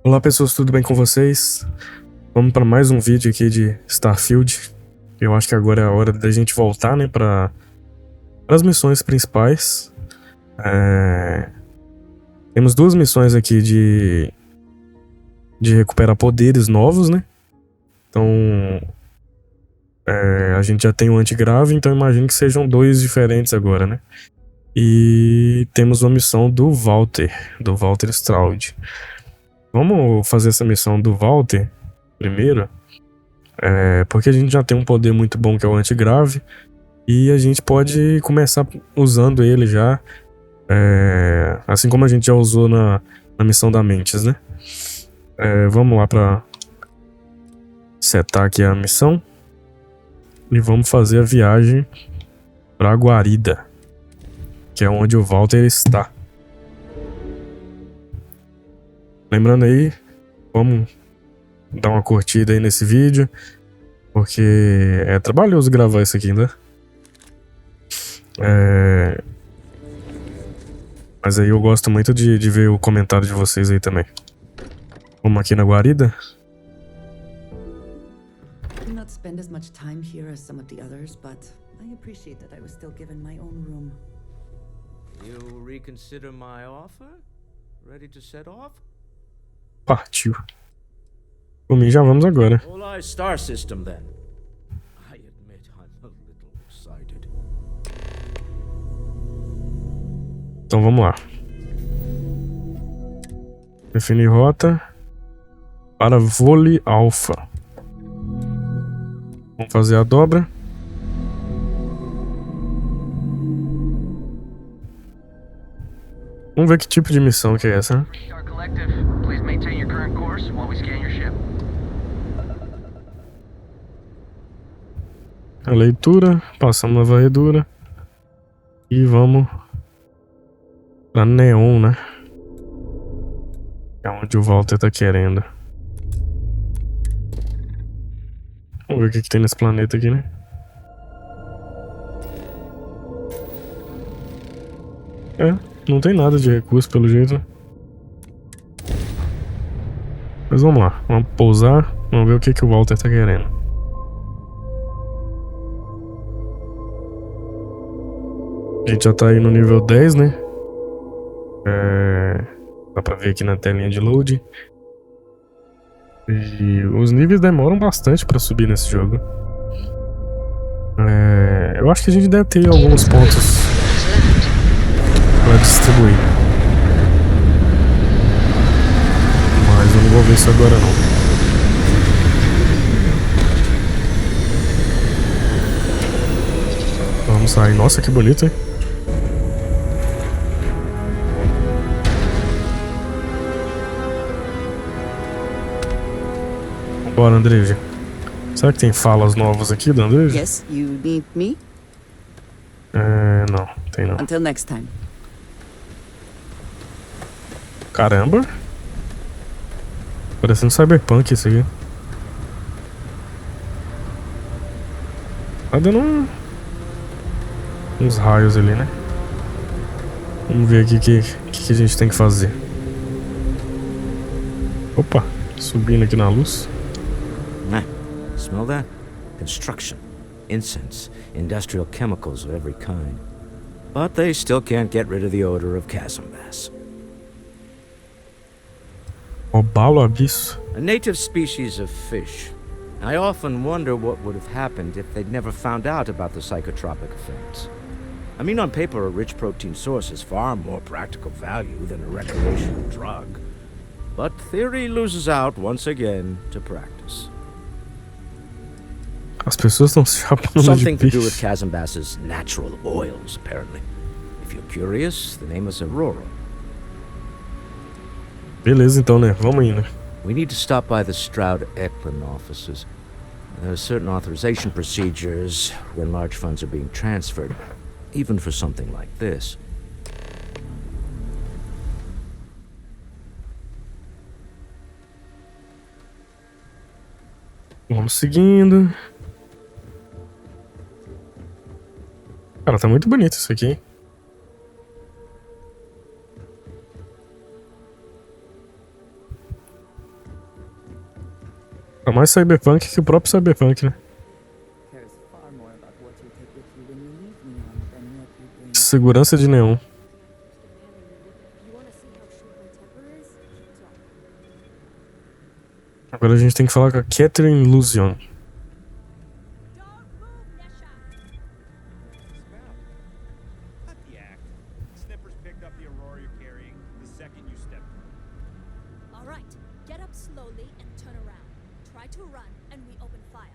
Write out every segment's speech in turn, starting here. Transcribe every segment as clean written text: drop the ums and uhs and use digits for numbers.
Olá pessoas, tudo bem com vocês? Vamos para mais um vídeo aqui de STARFIELD. Eu acho que agora é a hora da gente voltar, né, para as missões principais. Temos duas missões aqui de recuperar poderes novos, né? Então a gente já tem o antigrave, então imagino que sejam dois diferentes agora, né? E temos uma missão do Walter Stroud. Vamos fazer essa missão do Walter primeiro, porque a gente já tem um poder muito bom que é o antigrave e a gente pode começar usando ele já, assim como a gente já usou na missão da Mentes, né? Vamos lá para setar aqui a missão e vamos fazer a viagem para Guarida, que é onde o Walter está. Lembrando aí, vamos dar uma curtida aí nesse vídeo, porque é trabalhoso gravar isso aqui, né? Mas aí eu gosto muito de ver o comentário de vocês aí também. Vamos aqui na guarida. Do not spend as much time here as some of the others, but I appreciate that I was still given my own room. You reconsider my offer? Ready to set off? Partiu. Por mim já vamos agora. All star system then. I admit I'm a little excited. Então vamos lá. Definir rota para vôlei alfa. Vamos fazer a dobra. Vamos ver que tipo de missão que é essa, né? A leitura, passamos na varredura e vamos pra Neon, né? É onde o Walter tá querendo. Vamos ver o que tem nesse planeta aqui, né? Não tem nada de recurso pelo jeito. Mas vamos lá, vamos pousar, vamos ver o que o Walter tá querendo. A gente já tá aí no nível 10, né? Dá pra ver aqui na telinha de load. E os níveis demoram bastante pra subir nesse jogo. Eu acho que a gente deve ter alguns pontos pra distribuir. Mas eu não vou ver isso agora não. Vamos sair. Nossa, que bonito, hein? Bora, André. Será que tem falas novas aqui do André? Yes, you need me? Não, tem não. Until next time. Caramba. Parecendo cyberpunk isso aqui. Tá dando uns raios ali, né? Vamos ver aqui o que a gente tem que fazer. Opa, subindo aqui na luz. Smell that? Construction, incense, industrial chemicals of every kind. But they still can't get rid of the odor of chasm bass. Robalo abisso. A native species of fish. I often wonder what would have happened if they'd never found out about the psychotropic effects. I mean, on paper, a rich protein source has far more practical value than a recreational drug. But theory loses out once again to practice. As pessoas estão se chapando Something de to do with peixe. chasm bass's natural oils, apparently. If you're curious, the name is Aurora. Beleza, então, né? Vamos indo. We need to stop by the Stroud-Eklund offices. There are certain authorization procedures when large funds are being transferred, even for something like this. Vamos seguindo. Cara, tá muito bonito isso aqui, hein? Tá mais cyberpunk que o próprio cyberpunk, né? Cares far more about what you take with you when you leave Neon than what you bring. Segurança de neon. You wanna see how short my temper is? Keep talking. Agora a gente tem que falar com a Catherine Lucian. Don't move, Nessa! Cut the act. Snippers picked up the Aurora you're carrying the second you stepped through. All right, get up slowly and turn around. Try to run, and we open fire.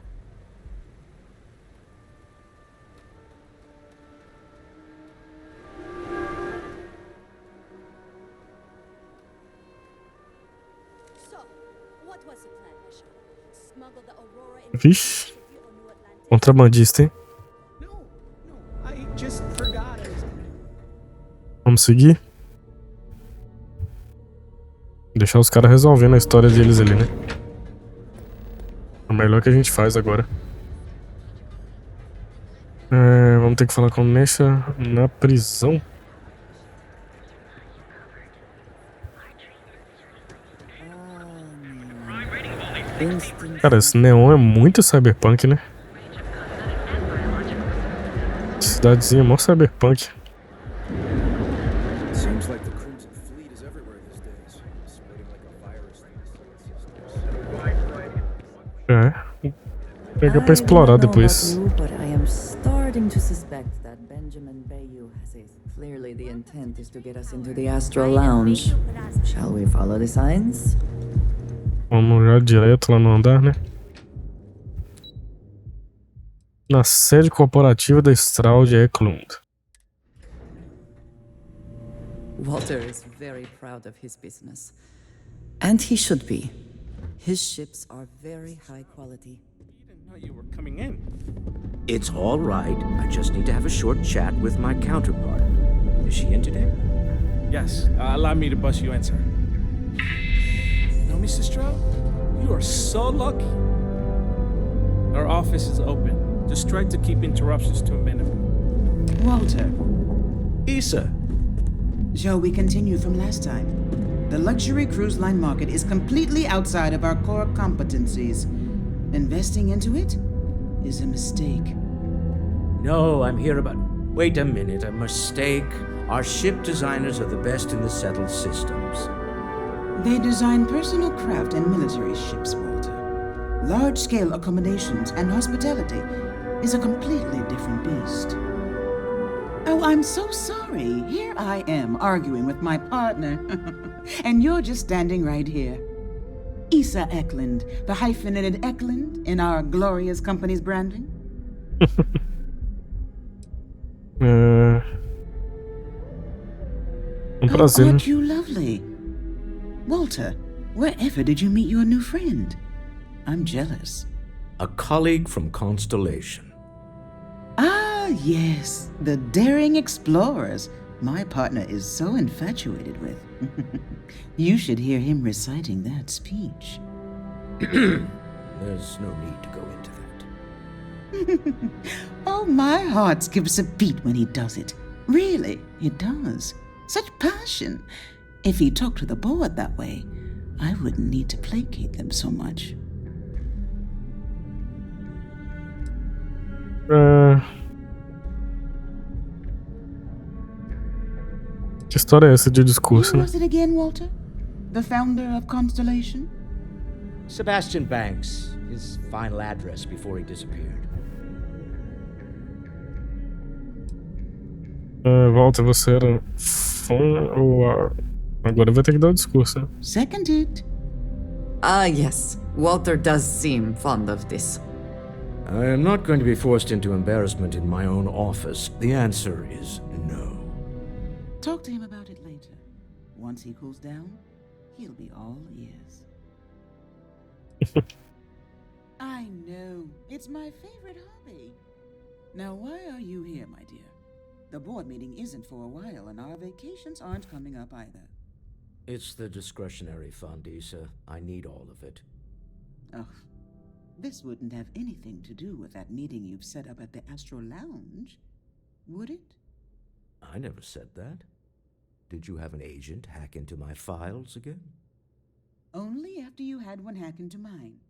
So, what was the plan, Nessa? Smuggle the Aurora into Vixe. City or New Atlantis? Contrabandista, hein? No, I just forgot I was. Vamos seguir? Deixar os caras resolvendo a história deles ali, né? É o melhor que a gente faz agora. Vamos ter que falar com o Nessa na prisão. Instant. Cara, esse neon é muito cyberpunk, né? Cidadezinha mó cyberpunk. Seems like the Crimson Fleet is everywhere these days, spreading like a virus through the systems. Pegar pra explorar depois. I don't know about you, but I am starting to suspect that Benjamin Bayou has it. Clearly the intent is to get us into the Astral Lounge. Shall we follow the signs? Vamos já direto lá no andar, né? Na sede corporativa da Stroud-Eklund. Walter is very proud of his business. And he should be. His ships are very high quality. Didn't know you were coming in. It's all right. I just need to have a short chat with my counterpart. Is she in today? Yes, allow me to bust you in, sir. No, Mr. Stroud, you are so lucky. Our office is open. Just try to keep interruptions to a minimum. Walter, Issa. shall we continue from last time? The luxury cruise line market is completely outside of our core competencies. Investing into it is a mistake. No, I'm here about. Wait a minute, a mistake. Our ship designers are the best in the settled systems. They design personal craft and military ships, Walter. Large-scale accommodations and hospitality is a completely different beast. Oh, I'm so sorry. Here I am arguing with my partner. And you're just standing right here. Eklund, the hyphenated Eklund in our glorious company's branding. Prazer, né? Aren't you lovely? Walter, wherever did you meet your new friend? I'm jealous. A colleague from Constellation. Ah, yes, the daring explorers my partner is so infatuated with. You should hear him reciting that speech. There's no need to go into that. Oh, my heart skips a beat when he does it. Really, it does. Such passion. If he talked to the board that way, I wouldn't need to placate them so much. Que história é essa de discurso, Who né? was it again, Walter? The founder of Constellation? Sebastian Banks, his final address before he disappeared. Walter, você era fã ou... Agora vai ter que dar o discurso, né? Seconded. Ah, yes. Walter does seem fond of this. I am not going to be forced into embarrassment in my own office. The answer is no. Talk to him about it later. Once he cools down, he'll be all ears. I know. It's my favorite hobby. Now, why are you here, my dear? The board meeting isn't for a while, and our vacations aren't coming up either. It's the discretionary fund, Issa. I need all of it. Oh, this wouldn't have anything to do with that meeting you've set up at the Astral Lounge, would it? I never said that. Did you have an agent hack into my files again? Only after you had one hack into mine.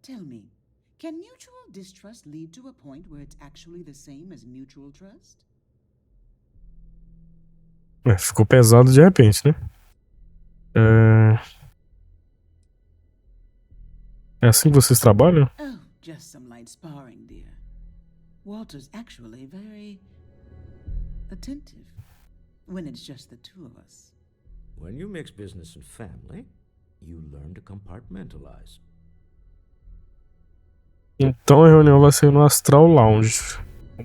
Tell me, can mutual distrust lead to a point where it's actually the same as mutual trust? Ficou pesado de repente, né? É assim que vocês trabalham? Oh, just some light sparring, dear. Walter's actually very attentive when it's just the two of us. When you mix business and family, you learn to compartmentalize. Então a reunião vai ser no Astral Lounge.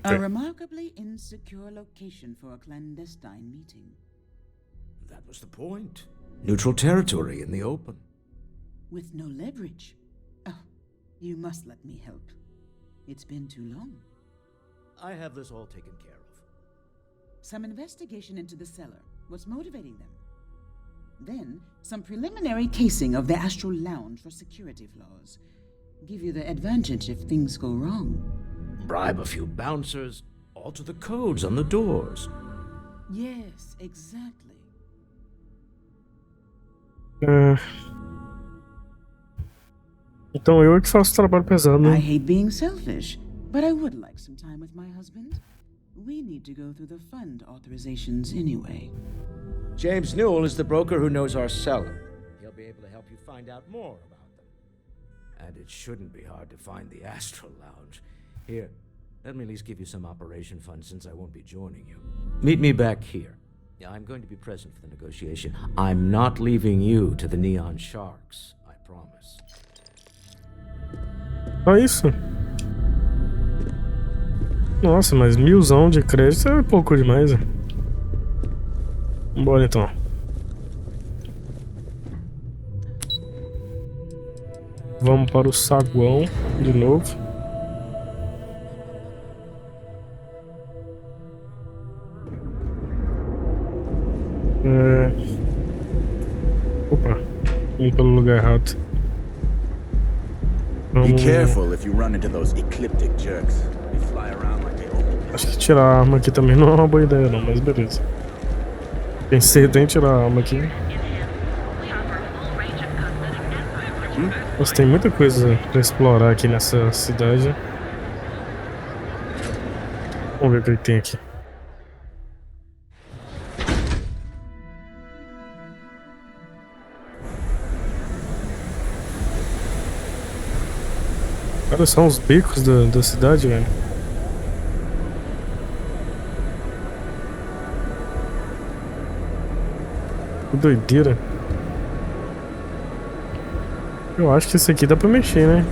A remarkably insecure location for a clandestine meeting. That was the point. Neutral territory in the open. With no leverage. Oh, you must let me help. It's been too long. I have this all taken care of. Some investigation into the cellar. What's motivating them? Then, some preliminary casing of the Astral Lounge for security flaws. Give you the advantage if things go wrong. Bribe a few bouncers, alter the codes on the doors. Yes, exactly. Então eu é que faço o trabalho pesado, né? I hate being selfish, but I would like some time with my husband. We need to go through the fund authorizations anyway. James Newell is the broker who knows our cellar. He'll be able to help you find out more about them. And it shouldn't be hard to find the Astral Lounge. Here, let me at least give you some operation funds since I won't be joining you. Meet me back here. I'm going to be present for the negotiation. I'm not leaving you to the Neon Sharks, I promise. Só isso? Nossa, mas 1000 de crédito é pouco demais, né? Vambora então. Vamos para o saguão de novo. Opa, indo pelo lugar errado. Be careful if you run into those ecliptic jerks. They fly around like they own. Acho que tirar a arma aqui também não é uma boa ideia não, mas beleza. Pensei até em tirar a arma aqui. Nossa, tem muita coisa pra explorar aqui nessa cidade. Vamos ver o que tem aqui. Cara, são os becos da cidade, velho. Que doideira. Eu acho que esse aqui dá pra mexer, né?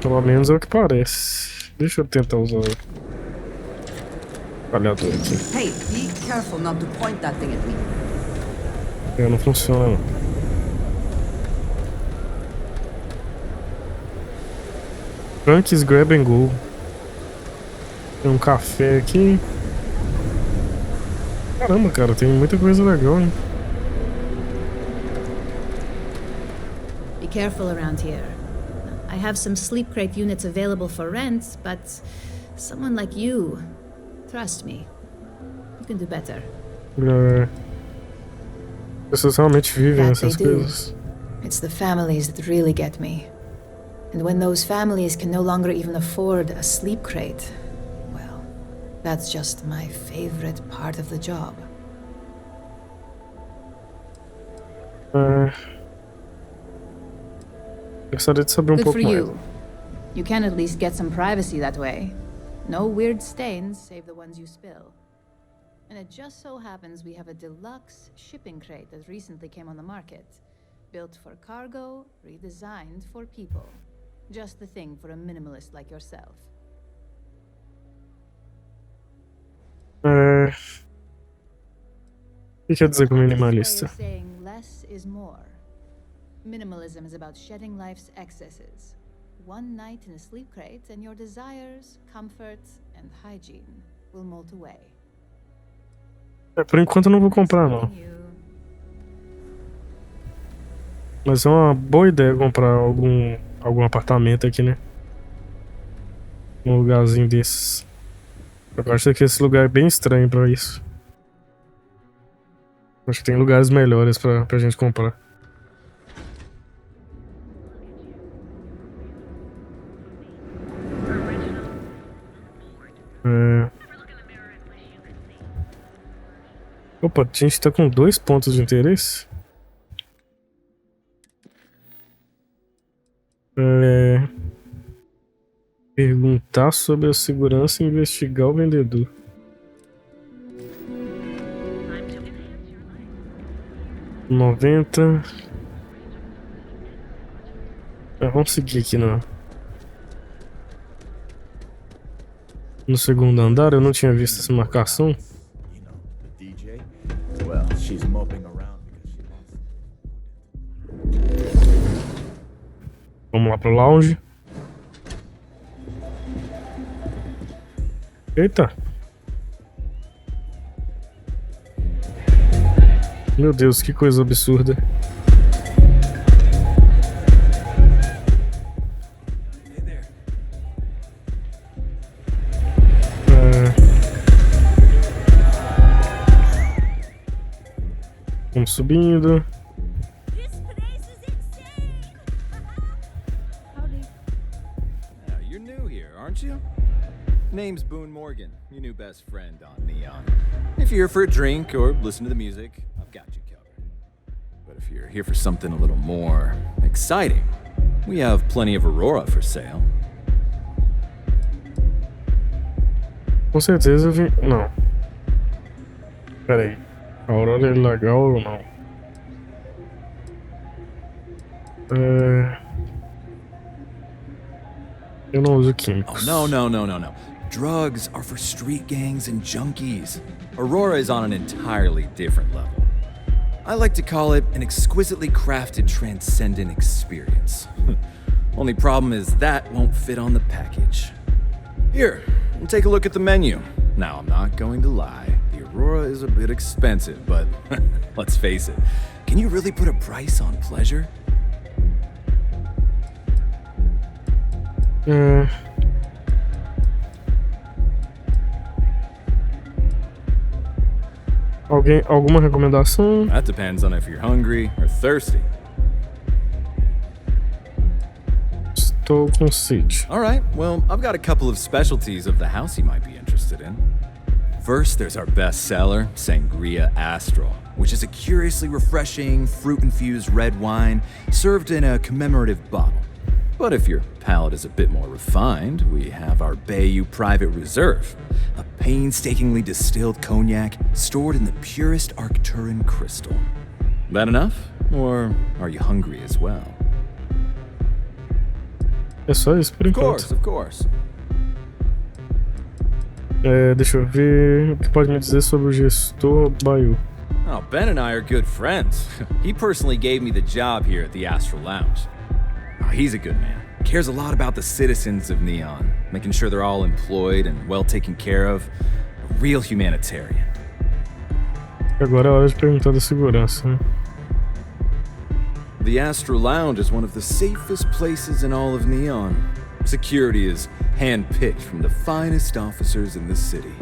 Pelo menos é o que parece. Deixa eu tentar usar o palhador aqui. Hey, be careful not to point that thing at me. Não funciona não. Frank's Grab and Go. Tem um café aqui. Caramba, cara, tem muita coisa legal, né? Be careful around here. I have some sleep crate units available for rent, but someone like you, trust me, you can do better. Pessoas realmente vivem That essas they do. coisas. It's the families that really get me. And when those families can no longer even afford a sleep crate, well, that's just my favorite part of the job. Gostaria de saber Good pouco for mais. you. You can at least get some privacy that way. No weird stains save the ones you spill. And it just so happens we have a deluxe shipping crate that recently came on the market. Built for cargo, redesigned for people. Just the thing for a minimalist like yourself. O que quer dizer com minimalista? This way of saying less is more. Minimalism is about shedding life's excesses. One night in a sleep crate and your desires, comfort, and hygiene will melt away. Por enquanto eu não vou comprar não. Mas é uma boa ideia comprar algum apartamento aqui, né? Um lugarzinho desses. Eu acho que esse lugar é bem estranho pra isso. Acho que tem lugares melhores pra gente comprar. Opa, a gente tá com 2 pontos de interesse. Perguntar sobre a segurança e investigar o vendedor. $90. Vamos seguir aqui no segundo andar. Eu não tinha visto essa marcação. You know, the DJ? Well, she's moping around because she lost. Vamos lá pro lounge. Eita. Meu Deus, que coisa absurda. Vamos subindo. You're new here, aren't you? Name's Boone Morgan, your new best friend on Neon. If you're here for a drink or listen to the music, I've got you covered. But if you're here for something a little more exciting, we have plenty of Aurora for sale. Com certeza eu vim... Não. Pera aí. A Aurora é legal ou não? Eu não uso químicos. Oh, no. Drugs are for street gangs and junkies. Aurora is on an entirely different level. I like to call it an exquisitely crafted, transcendent experience. Only problem is that won't fit on the package. Here, we'll take a look at the menu. Now, I'm not going to lie. The Aurora is a bit expensive, but let's face it. Can you really put a price on pleasure? Alguma recomendação? That depends on if you're hungry or thirsty. Estou com sede. All right, well, I've got a couple of specialties of the house you might be interested in. First, there's our best seller, Sangria Astral, which is a curiously refreshing, fruit-infused red wine served in a commemorative bottle. But if your palate is a bit more refined, we have our Bayou Private Reserve, a painstakingly distilled cognac stored in the purest Arcturan crystal. That enough? Or are you hungry as well? É só isso por enquanto. Of course. Deixa eu ver o que pode me dizer sobre o gestor Bayou. Oh, Ben and I are good friends. He personally gave me the job here at the Astral Lounge. Oh, he's a good man. Cares a lot about the citizens of Neon, making sure they're all employed and well taken care of. A real humanitarian. Agora é hora de perguntar da segurança, né? The Astral Lounge is one of the safest places in all of Neon. Security is hand-picked from the finest officers in the city.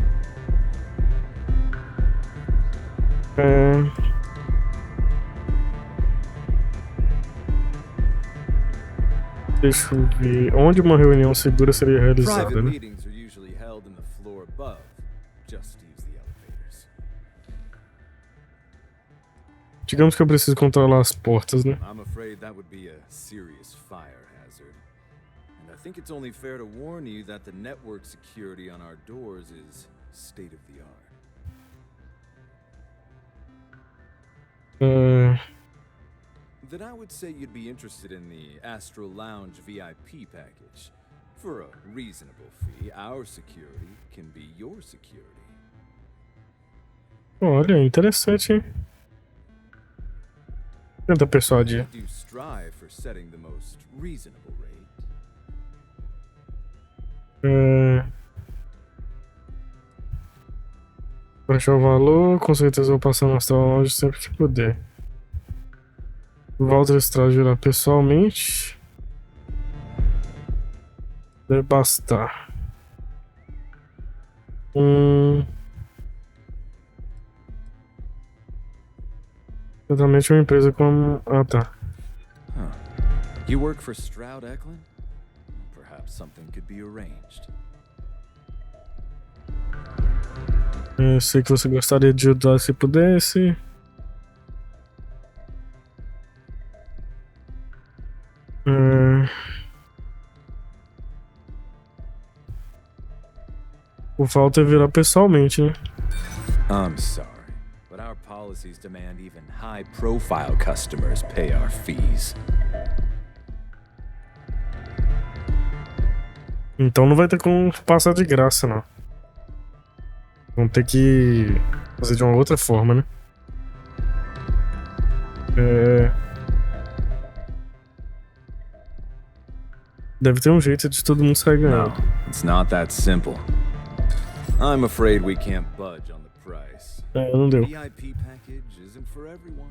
Deixa eu ver. Onde uma reunião segura seria realizada, Private né? meetings are usually held in the floor above. Just use the elevators. Digamos que eu preciso controlar as portas, né? I'm afraid that would be a serious fire hazard. And I think it's only fair to warn you that the network security on our doors is state of the art. Then I would say you'd be interested in the Astral Lounge VIP package. For a reasonable fee, our security can be your security. Olha, interessante, hein? Tenta persuadir. Do strive for setting the most reasonable rate. Baixar o valor, com certeza vou passar na Astral Lounge sempre que puder. Walter Stroud irá pessoalmente. Deve bastar. Exatamente uma empresa como... Ah, tá. You work for Stroud-Eklund? Perhaps something could be arranged. Eu sei que você gostaria de ajudar se pudesse. O Walter virá pessoalmente, né? I'm sorry, but our policies demand even high-profile customers pay our fees. Então não vai ter como passar de graça, não. Vamos ter que fazer de uma outra forma, né? Deve ter um jeito de todo mundo sair ganhando. No, it's not that simple. I'm afraid we can't budge on the price. Não deu. VIP package isn't for everyone.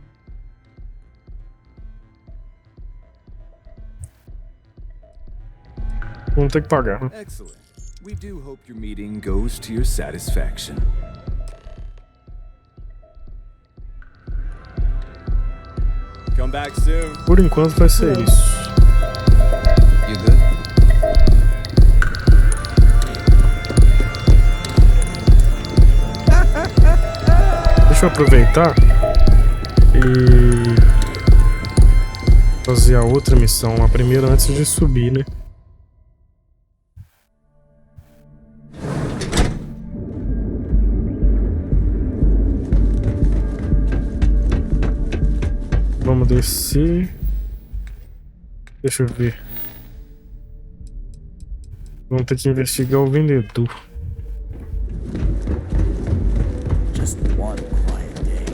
Vamos ter que pagar, né? Excellent. We do hope your meeting goes to your satisfaction. Come back soon. Por enquanto vai ser isso. You good? Deixa eu aproveitar e fazer a outra missão, a primeira antes de subir, né? Vamos descer. Deixa eu ver. Vamos ter que investigar o vendedor. Just one quiet day.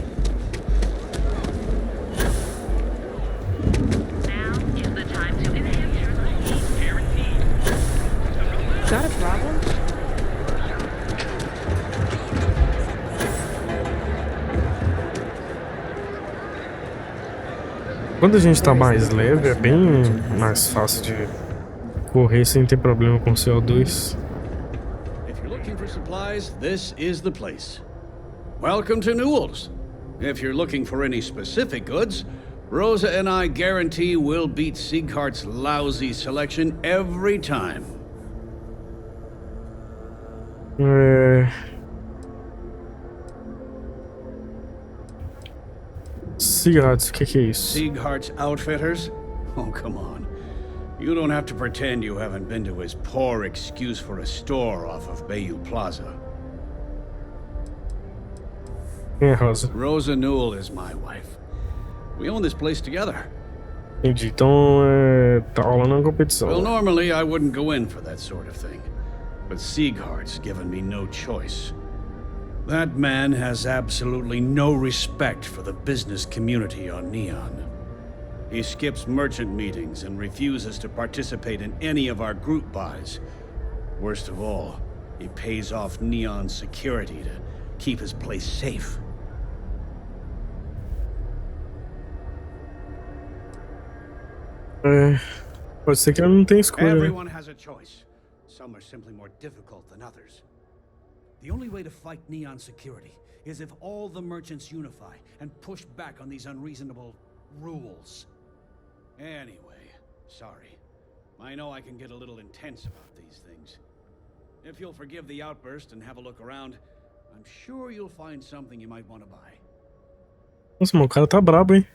Now is the time to enhance your life. Guaranteed. Got a problem? Quando a gente tá mais leve, é bem mais fácil de correr sem ter problema com CO2. If you're looking for supplies, this is the place. Welcome to Newell's. If you're looking for any specific goods, Rosa and I guarantee we'll beat Sieghart's lousy selection every time. Cigarettes, o que é isso? Sieghart's Outfitters? Oh, come on. You don't have to pretend you haven't been to his poor excuse for a store off of Bayou Plaza. Rosa. Rosa Newell is my wife. We own this place together. Entendi. Então, tá rolando uma competição. Well, normally I wouldn't go in for that sort of thing. But Sieghart's given me no choice. That man has absolutely no respect for the business community on Neon. He skips merchant meetings and refuses to participate in any of our group buys. Worst of all, he pays off Neon's security to keep his place safe. Pode ser que ela não tenha escolha. Everyone has a choice. Some are simply more difficult than others. The only way to fight Neon security is if all the merchants unify and push back on these unreasonable rules. Anyway, sorry. I know I can get a little intense about these things. If you'll forgive the outburst and have a look around, I'm sure you'll find something you might want to buy. Nossa, mano, o cara tá brabo, hein?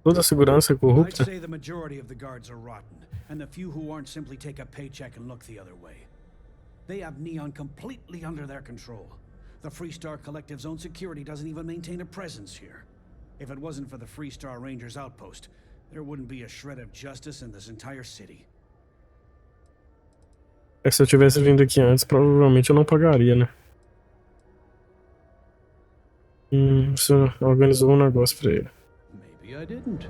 Toda a segurança é corrupta. I'd say the majority of the guards are rotten, and the few who aren't simply take a paycheck and look the other way. They have Neon completely under their control. The Freestar Collective's own security doesn't even maintain a presence here. If it wasn't for the Freestar Rangers outpost, there wouldn't be a shred of justice in this entire city. Se eu tivesse vindo aqui antes, provavelmente eu não pagaria, né? Você organizou um negócio pra ele. Maybe I didn't.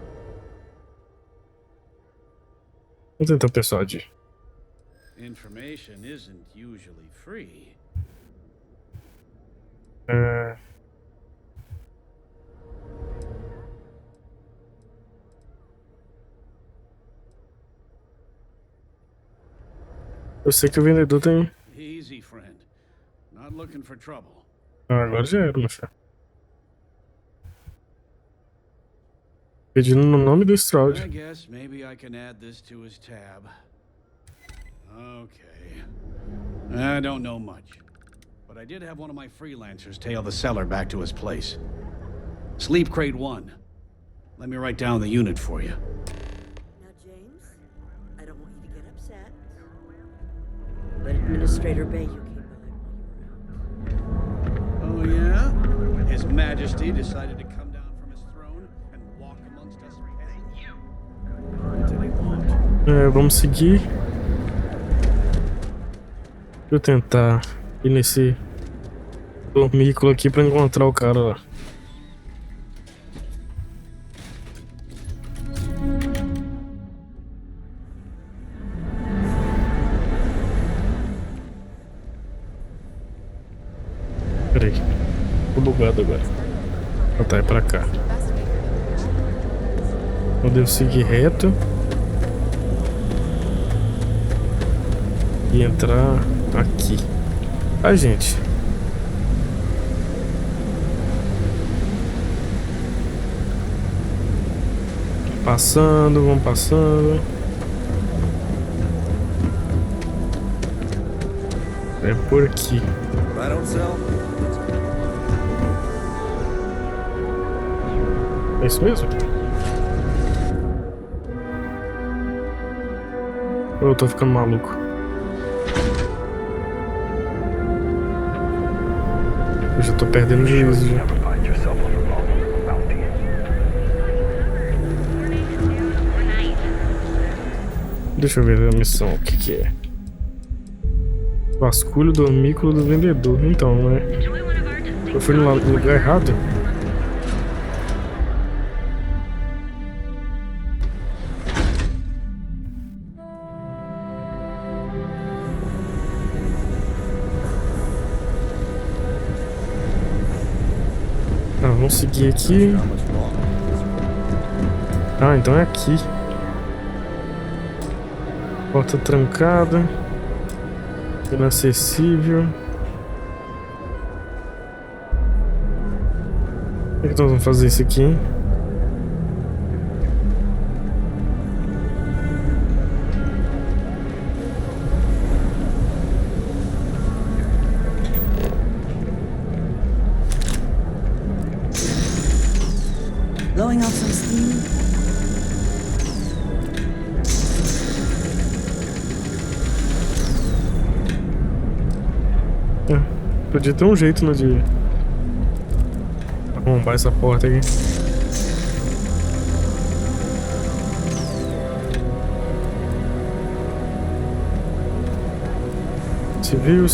Vou tentar persuadir. Information isn't usually free. Eu sei que o vendedor tem. Easy, friend. Not looking for trouble. Agora já era, meu filho. Pedindo no nome do Stroud. I guess maybe I can add this to his tab. Okay. I don't know much. but I did have one of my freelancers tail the seller back to his place. Sleep crate 1. Let me write down the unit for you. Now, James, I don't want you to get upset, but Administrator Bayou came by while you were out. Oh, yeah? His Majesty decided to come down from his throne and walk amongst us as you. What did he want? Vamos seguir. Deixa eu tentar ir nesse dormículo aqui pra encontrar o cara lá. Peraí, tô bugado agora. Ah, tá, é pra cá. Eu devo seguir reto e entrar aqui. Ah, gente. Passando, vamos passando. É por aqui. É isso mesmo? Ou eu tô ficando maluco? Eu já tô perdendo juízo já. Deixa eu ver a missão, o que que é. Vasculho do dormículo do vendedor. Então, né? Eu fui no lugar errado? Vamos seguir aqui. Ah, então é aqui. Porta trancada. Inacessível. Como é que nós vamos fazer isso aqui, hein? Blowing off some steam. Podia ter um jeito, né, de arrombar essa porta aqui.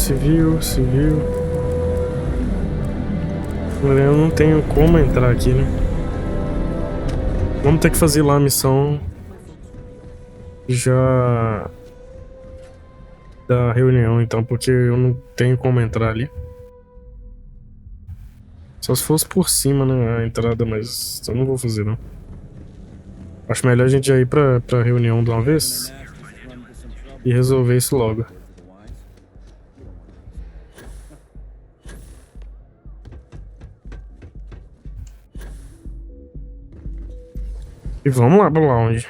Civil. Eu não tenho como entrar aqui, né? Vamos ter que fazer lá a missão já da reunião, então, porque eu não tenho como entrar ali. Só se fosse por cima, né, a entrada, mas eu não vou fazer, não. Acho melhor a gente já ir pra reunião de uma vez e resolver isso logo. E vamos lá pro lounge.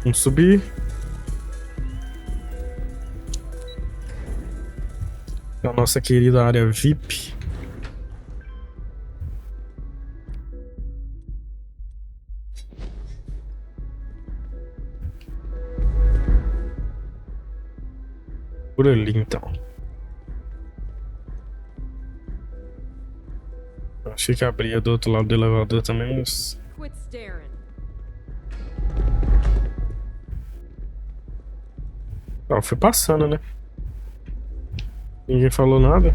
Vamos subir. A nossa querida área VIP. Por ali, então. Achei que abria do outro lado do elevador também, mas... Fui passando, né? Ninguém falou nada.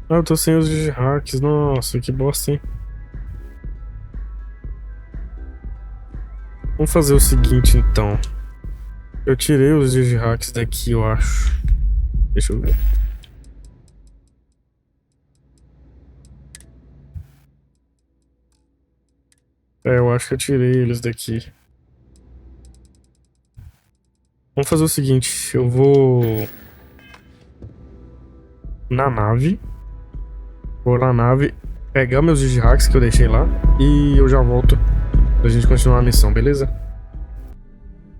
Eu tô sem os hacks. Nossa, que bosta, hein? Vamos fazer o seguinte, então. Eu tirei os hacks daqui, eu acho. Deixa eu ver. Eu acho que eu tirei eles daqui. Vamos fazer o seguinte, eu vou na nave. Vou na nave pegar meus digihacks que eu deixei lá. E eu já volto pra gente continuar a missão, beleza?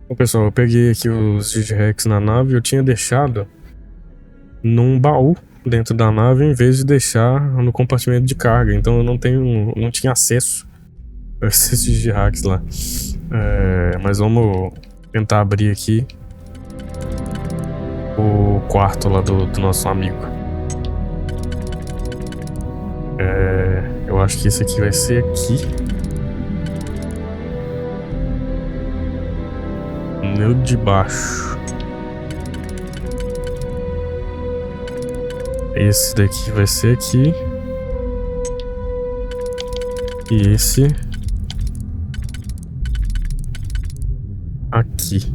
Bom, pessoal, eu peguei aqui os digihacks na nave. Eu tinha deixado num baú dentro da nave em vez de deixar no compartimento de carga. Então eu não tinha acesso a esses digihacks lá. Mas vamos tentar abrir aqui o quarto lá do nosso amigo. Eu acho que esse aqui vai ser aqui. No de baixo. Esse daqui vai ser aqui. E esse aqui.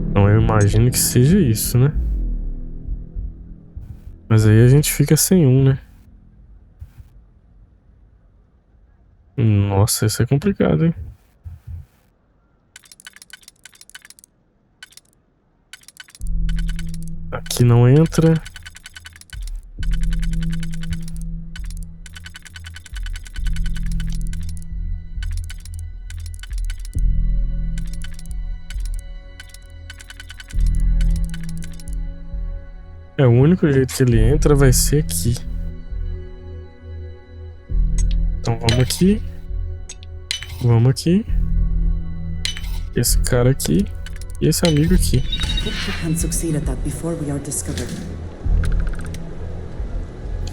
Então eu imagino que seja isso, né? Mas aí a gente fica sem um, né? Nossa, isso é complicado, hein? Aqui não entra. O único jeito que ele entra vai ser aqui. Então vamos aqui. Vamos aqui. Esse cara aqui. E esse amigo aqui.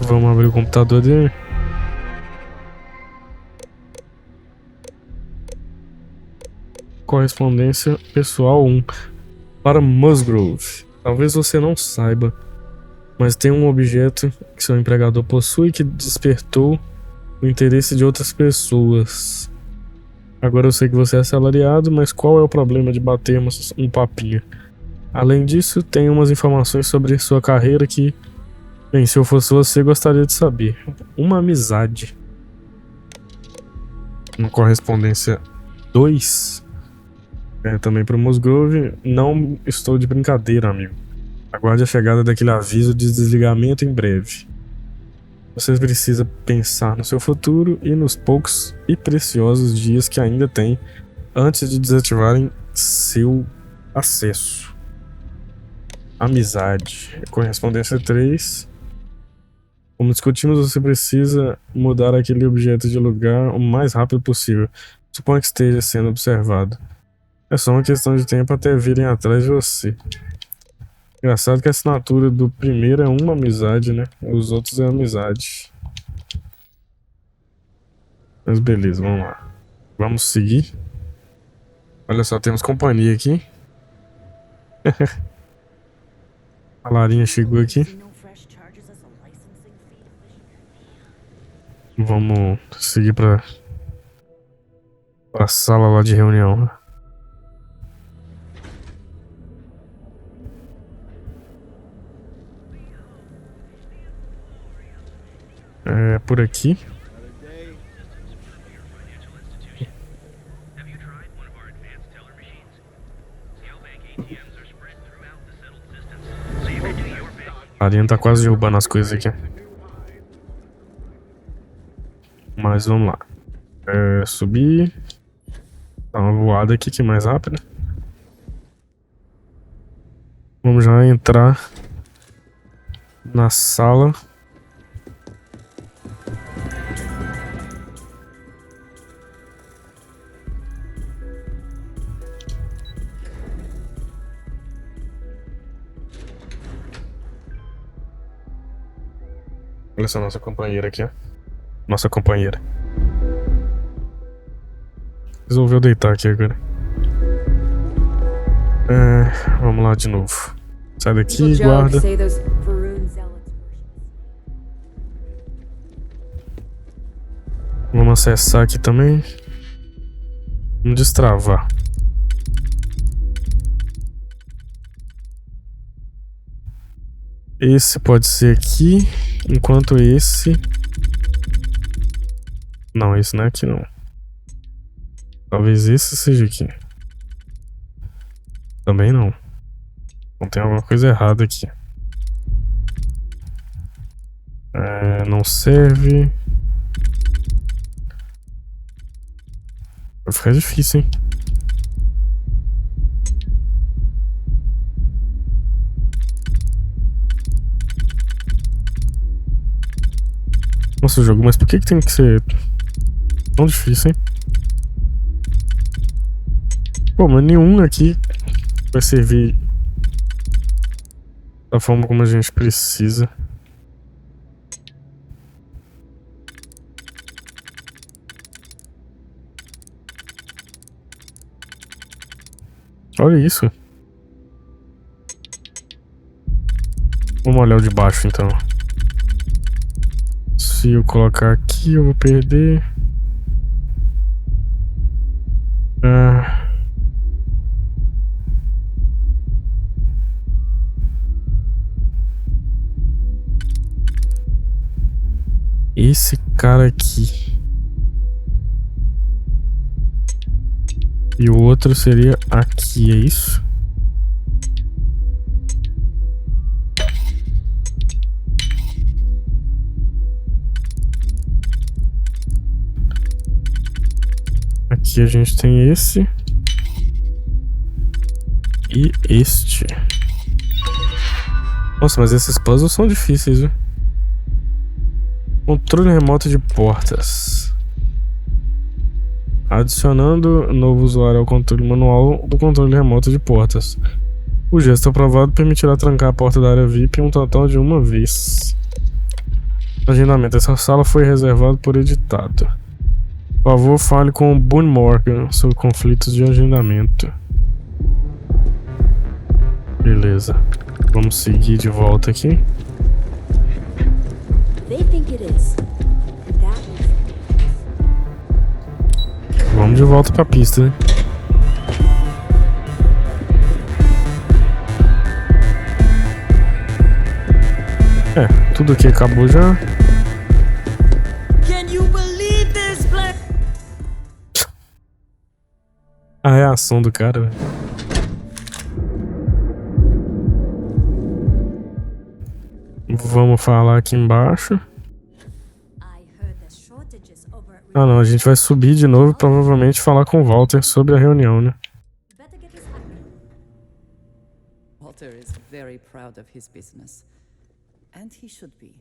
Vamos abrir o computador dele. Correspondência pessoal 1. Para Musgrove. Talvez você não saiba, mas tem um objeto que seu empregador possui que despertou o interesse de outras pessoas. Agora eu sei que você é assalariado, mas qual é o problema de batermos um papinho? Além disso, tem umas informações sobre sua carreira que, bem, se eu fosse você, gostaria de saber. Uma amizade. Uma correspondência 2. Também para o Musgrove. Não estou de brincadeira, amigo. Aguarde a chegada daquele aviso de desligamento em breve. Você precisa pensar no seu futuro e nos poucos e preciosos dias que ainda tem antes de desativarem seu acesso. Amizade. Correspondência 3. Como discutimos, você precisa mudar aquele objeto de lugar o mais rápido possível. Suponha que esteja sendo observado. É só uma questão de tempo até virem atrás de você. Engraçado que a assinatura do primeiro é uma amizade, né? Os outros é amizade. Mas beleza, vamos lá. Vamos seguir. Olha só, temos companhia aqui. A Larinha chegou aqui. Vamos seguir pra sala lá de reunião. É por aqui. A Ariane tá quase derrubando as coisas aqui. Mas vamos lá. Subir. Dá uma voada aqui que é mais rápida. Vamos já entrar na sala. Olha essa nossa companheira aqui, ó. Nossa companheira. Resolveu deitar aqui agora. Vamos lá de novo. Sai daqui, guarda. Vamos acessar aqui também. Vamos destravar. Esse pode ser aqui, enquanto esse... Não, esse não é aqui não. Talvez esse seja aqui. Também não. Então tem alguma coisa errada aqui. Não serve. Vai ficar difícil, hein? Nossa, jogo, mas por que tem que ser tão difícil, hein? Pô, mas nenhum aqui vai servir da forma como a gente precisa. Olha isso. Vamos olhar o de baixo então. Se eu colocar aqui, eu vou perder. Esse cara aqui. E o outro seria aqui, é isso? Aqui a gente tem esse. E este. Nossa, mas esses puzzles são difíceis, viu? Controle remoto de portas. Adicionando novo usuário ao controle manual do controle remoto de portas. O gesto aprovado permitirá trancar a porta da área VIP um total de uma vez. Agendamento. Essa sala foi reservada por editado. Por favor, fale com o Boone Morgan sobre conflitos de agendamento. Beleza. Vamos seguir de volta aqui. Vamos de volta pra pista, né? Tudo aqui acabou já. A reação do cara, velho. Vamos falar aqui embaixo. Ah não, a gente vai subir de novo e provavelmente falar com o Walter sobre a reunião, né? Walter is very proud of his business. And he should be.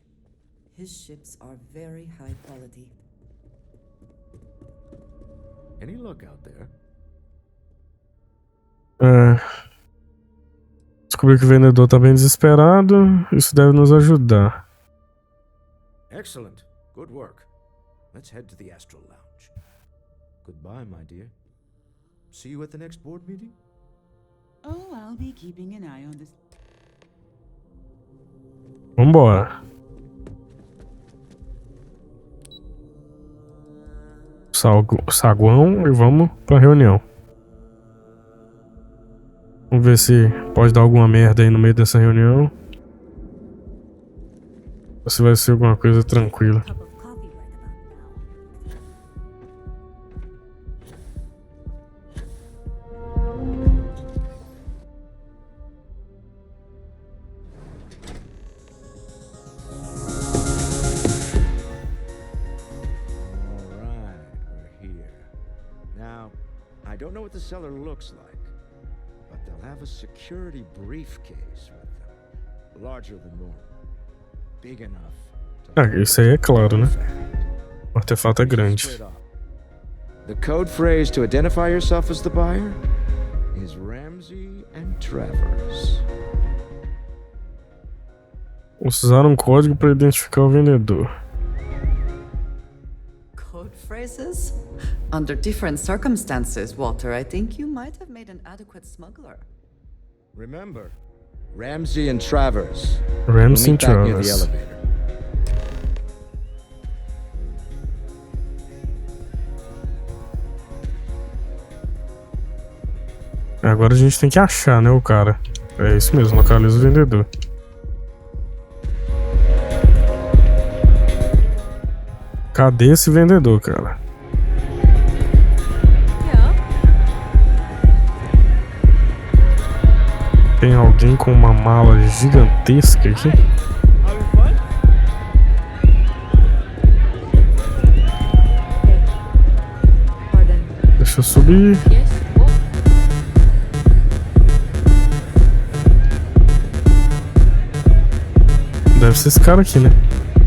His ships are very high quality. Any luck out there? Descobri que o vendedor tá bem desesperado. Isso deve nos ajudar. Excellent. Good work. Let's head to the Astral Lounge. Goodbye, my dear. See you at the next board meeting? Oh, I'll be keeping an eye on this. Vambora. Saguão e vamos pra reunião. Vamos ver se pode dar alguma merda aí no meio dessa reunião. Ou se vai ser alguma coisa tranquila. I don't know what the cellar looks like, but they'll have a security briefcase with them, larger than normal, big enough. Isso aí é claro, né? O artefato é grande. The code phrase to identify yourself as the buyer is Ramsey and Travers. Usar um código para identificar o vendedor. Code phrases? Under different circumstances, Walter, I think you might have made an adequate smuggler. Remember, Ramsey and Travers. Ramsey and Travers. Agora a gente tem que achar, né, o cara. É isso mesmo, localiza o vendedor. Cadê esse vendedor, cara? Tem alguém com uma mala gigantesca aqui? Deixa eu subir. Deve ser esse cara aqui, né?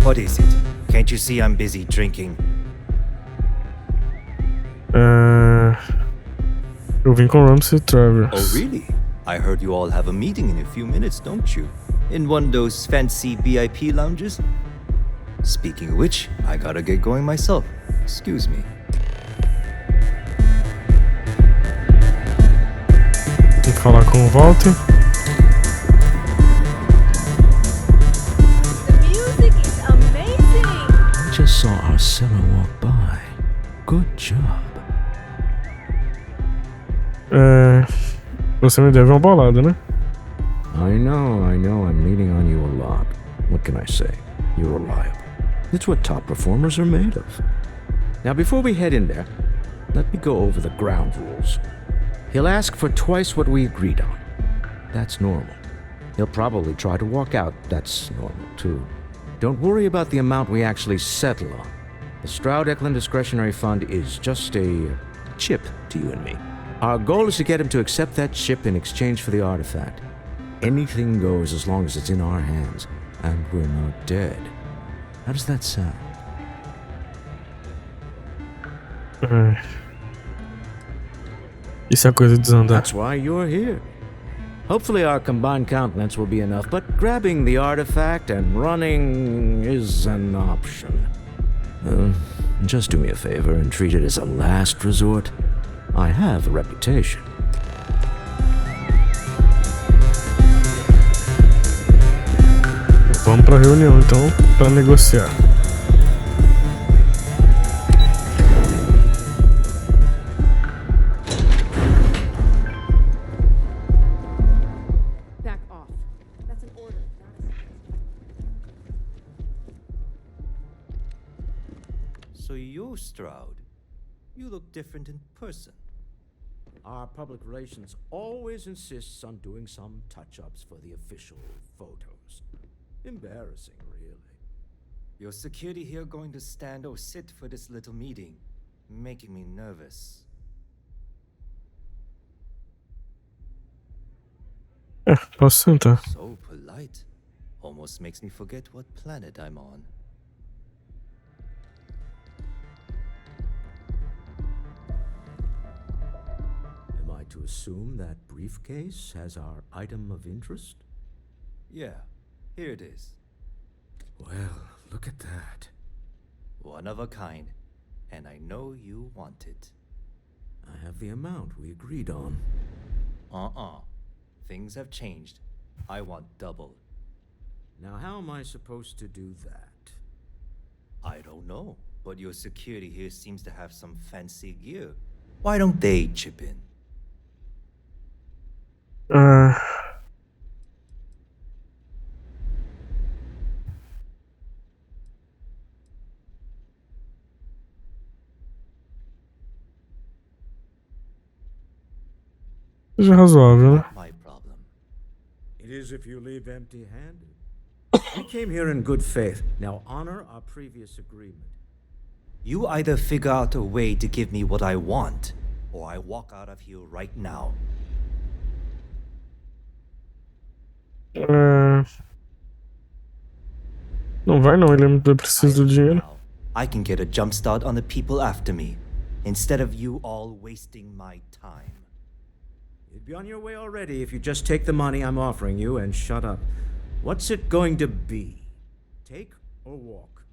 What is it? Can't you see I'm busy drinking? Eu vim com Ramsey Travers. Oh, really? I heard you all have a meeting in a few minutes, don't you? In one of those fancy VIP lounges? Speaking of which, I gotta get going myself. Excuse me. Vou falar com o Walter. The music is amazing! Just saw our seller walk by. Good job. Você me deve uma bolada, né? I know, I'm leaning on you a lot. What can I say? You're reliable. It's what top performers are made of. Now, before we head in there, let me go over the ground rules. He'll ask for twice what we agreed on. That's normal. He'll probably try to walk out. That's normal, too. Don't worry about the amount we actually settle on. The Stroud-Eklund discretionary fund is just a chip to you and me. Our goal is to get him to accept that chip in exchange for the artifact. Anything goes as long as it's in our hands, and we're not dead. How does that sound? Isso é coisa de desandar. That's why you're here. Hopefully our combined countenance will be enough, but grabbing the artifact and running is an option. Just do me a favor and treat it as a last resort. I have a reputation. Vamos pra reunião então, pra negociar. Back off. That's an order, not a... So you're Stroud. You look different in person. Our public relations always insists on doing some touch-ups for the official photos. Embarrassing, really. Your security here going to stand or sit for this little meeting, making me nervous. Posso sentar. So polite. Almost makes me forget what planet I'm on. Am I to assume that briefcase has our item of interest? Yeah, here it is. Well, look at that. One of a kind, and I know you want it. I have the amount we agreed on. Things have changed. I want double. Now, how am I supposed to do that? I don't know, but your security here seems to have some fancy gear. Why don't they chip in? Seja razoável, né? My problem. It is if you leave empty-handed. We came here in good faith. Now honor our previous agreement. You either figure out a way to give me what I want, or I walk out of here right now. Não vai não, ele precisa do dinheiro. I can get a jump start on the people after me, instead of you all wasting my time. You'd be on your way already if you just take the money I'm offering you and shut up. What's it going to be? Take or walk?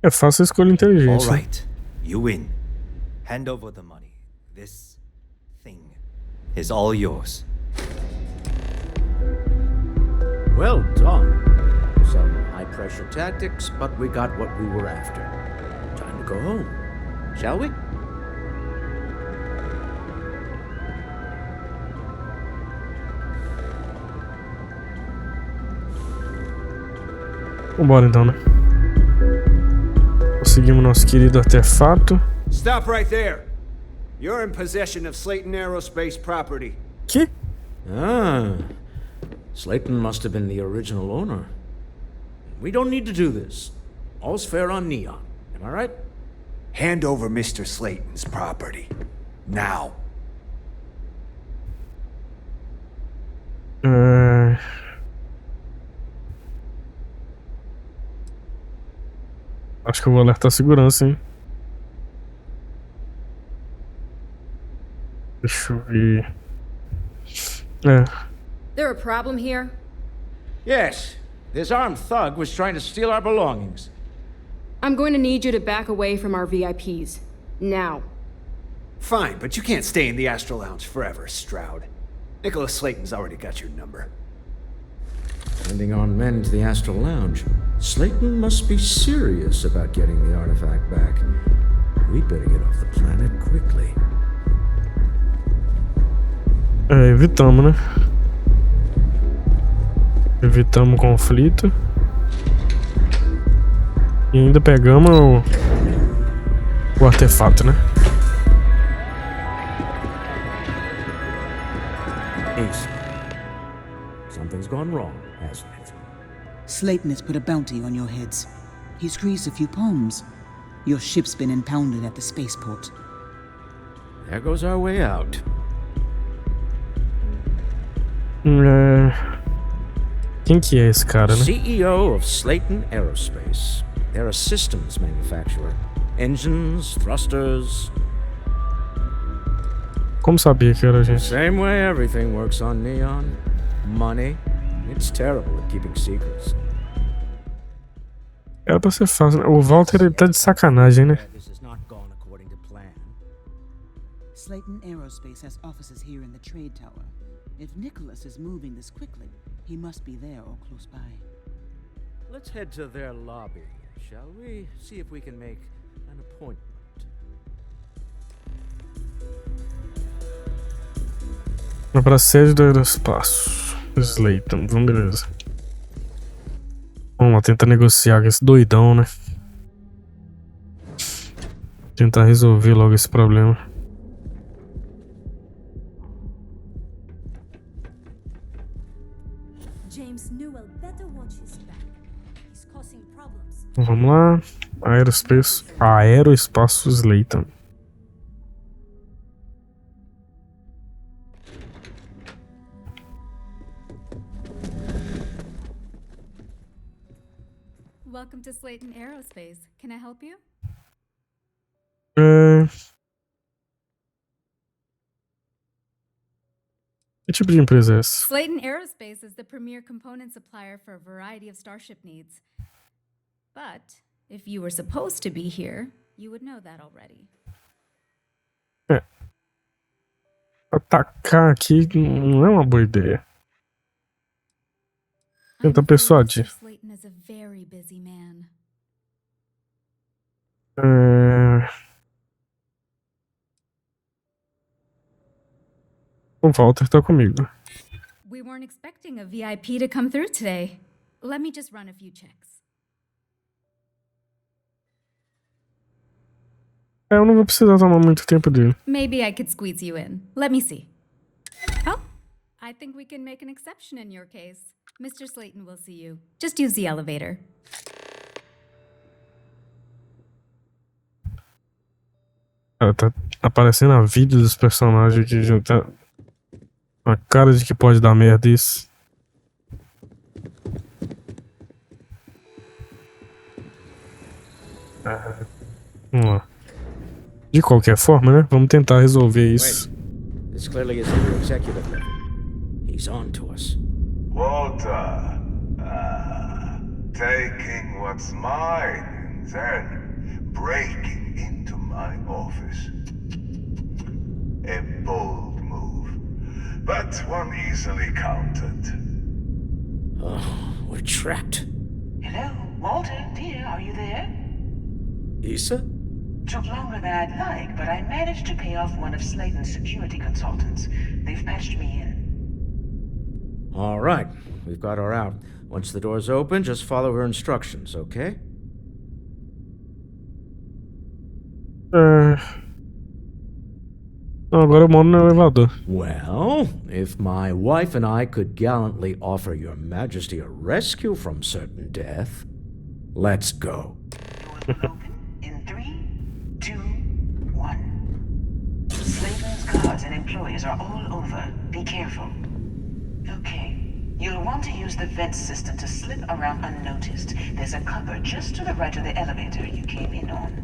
É fácil a escolha inteligente. All right, you win. Hand over the money. This thing is all yours. Well done. Some high-pressure tactics, but we got what we were after. Time to go home, shall we? Vambora então, né? Conseguimos nosso querido artefato. Stop right there. You're in possession of Slayton Aerospace property. Que? Ah. Slayton must have been the original owner. We don't need to do this. All's fair on Neon. Am I right? Hand over Mr. Slayton's property. Now. Acho que eu vou alertar a segurança, hein? Deixa eu ver. There a problem here? Yes. This armed thug was trying to steal our belongings. I'm going to need you to back away from our VIPs. Now. Fine, but you can't stay in the Astro Lounge forever, Stroud. Nicholas Slayton's already got your number. Sending on men to the Astral Lounge. Slayton must be serious about getting the artifact back. We'd better get off the planet quickly. Evitamos, né? Evitamos o conflito. E ainda pegamos o artefato, né? Ace. Something's gone wrong, hasn't it? Slayton has put a bounty on your heads. He's squeezed a few palms. Your ship's been impounded at the spaceport. There goes our way out. Quem que é esse cara, né? CEO of Slayton Aerospace. They're a systems manufacturer. Engines, thrusters. Como sabia que era a gente? Same way everything works on Neon. Money. It's terrible at keeping secrets. Era pra ser fácil, né? O Walter, ele tá de sacanagem, né? This has not gone according to plan. Slayton Aerospace has offices here in the trade tower. If Nicholas is moving this quickly, he must be there or close by. Let's head to their lobby, shall we? See if we can make an appointment. Vai pra sede do aeroespaço. Slayton, vamos, beleza. Vamos lá, tentar negociar com esse doidão, né? Tentar resolver logo esse problema. Vamos lá. Aeroespaço Slayton. Welcome to Slayton Aerospace. Can I help you? Que tipo de empresa é essa? Slayton Aerospace is the premier component supplier for a variety of starship needs. But if you were supposed to be here, you would know that already. Atacar aqui não é uma boa ideia. Tenta persuadir. Slayton is a very busy man. O Walter tá comigo. We weren't expecting a VIP to come through today. Let me just run a few checks. Eu não vou precisar tomar muito tempo dele. Maybe I could squeeze you in. Let me see. Oh, I think we can make an exception in your case. Mr. Slayton will see you. Just use the elevator. Tá aparecendo a vida dos personagens de juntar. A cara de que pode dar merda isso. Vamos lá. De qualquer forma, né? Vamos tentar resolver isso. This clearly isn't your executive level. He's on to us. Walter, taking what's mine and then breaking into my office. A bold move, but one easily countered. Oh, we're trapped. Hello, Walter, dear, are you there? Issa? Took longer than I'd like, but I managed to pay off one of Slayton's security consultants. They've patched me in. All right, we've got her out. Once the door's open, just follow her instructions, okay? Não, agora eu moro no elevador. Well, if my wife and I could gallantly offer your majesty a rescue from certain death, let's go. In 3, 2, 1. Slaven's guards and employees are all over. Be careful. Okay. You'll want to use the vent system to slip around unnoticed. There's a cupboard just to the right of the elevator you came in on.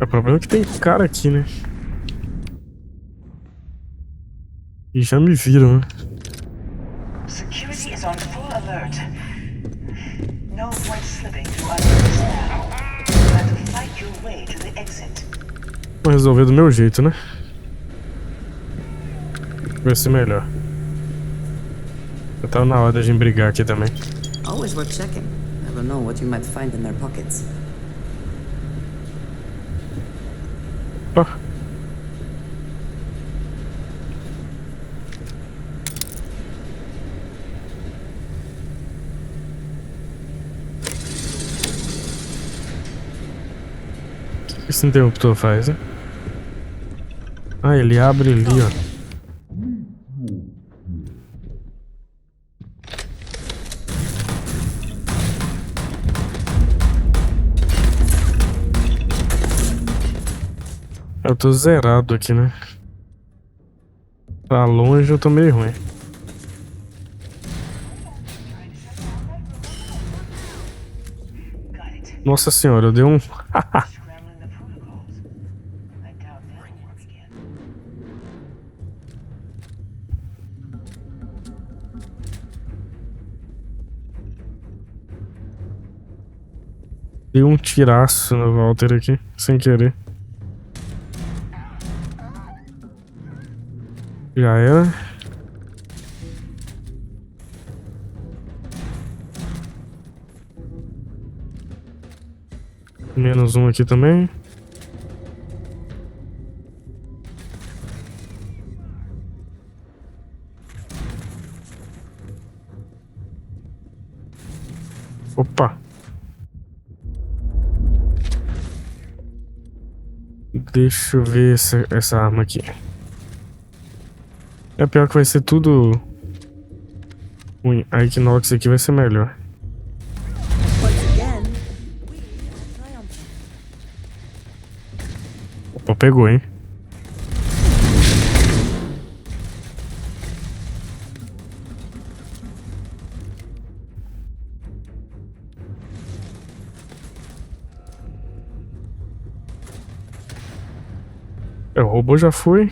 O problema é que tem cara aqui, né? E já me viram, né? Security is on full alert. No point slipping through unnoticed now. You have to fight your way to the exit. Vou resolver do meu jeito, né? Vai ser melhor. Já tava na hora de a gente brigar aqui também. Always worth checking. Never know what you might find in their pockets. Opa. O que esse interruptor faz, hein? Ah, ele abre ali, ó. Eu tô zerado aqui, né? Pra longe eu tô meio ruim. Nossa senhora, eu dei um... Dei um tiraço no Walter aqui, sem querer. Já era. Menos um aqui também. Opa. Deixa eu ver essa arma aqui. É pior que vai ser tudo ruim. A Equinox aqui vai ser melhor. Opa, pegou, hein? O robô já foi.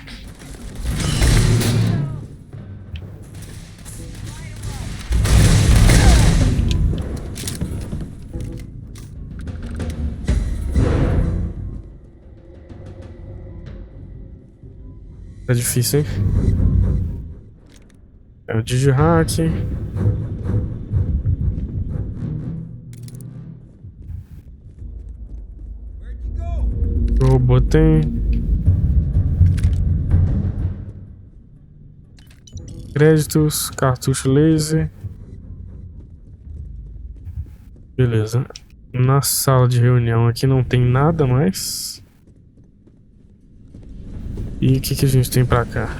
Tá difícil, hein? É o Digihack. O robô tem. Créditos, cartucho laser. Beleza. Na sala de reunião aqui não tem nada mais. E o que a gente tem pra cá?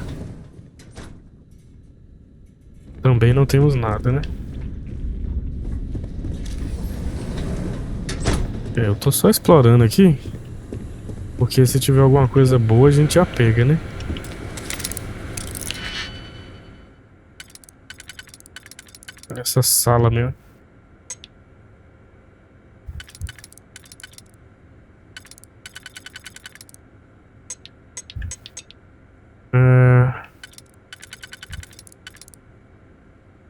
Também não temos nada, né? Eu tô só explorando aqui. Porque se tiver alguma coisa boa a gente já pega, né? Essa sala mesmo.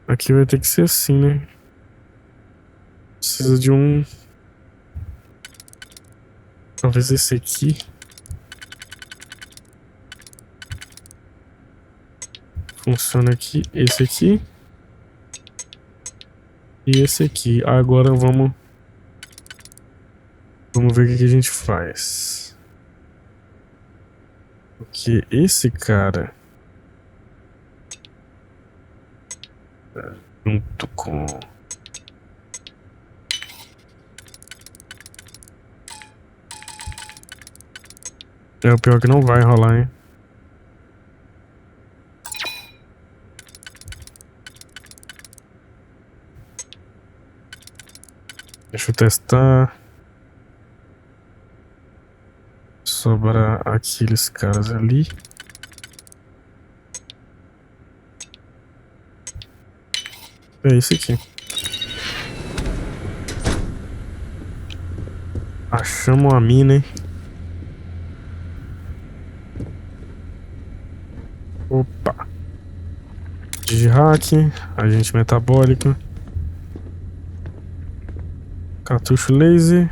Aqui vai ter que ser assim, né? Precisa de um... Talvez esse aqui. Funciona aqui. Esse aqui. E esse aqui. Agora vamos ver o que a gente faz. Porque esse cara, junto com É o pior que não vai rolar, hein? Deixa eu testar. Sobra aqueles caras ali. É esse aqui. Achamos a mina, hein? Opa. Digihack, agente metabólico. Cartucho laser.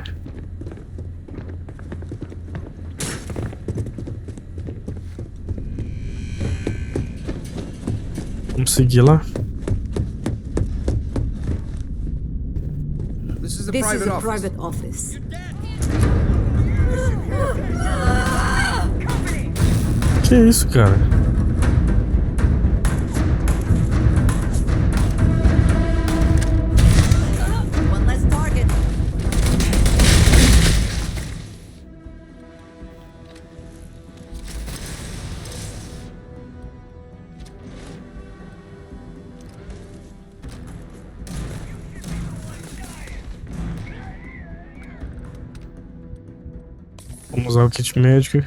Vamos seguir lá. This is a private office. Que isso, cara? One less target. Vamos usar o kit médico.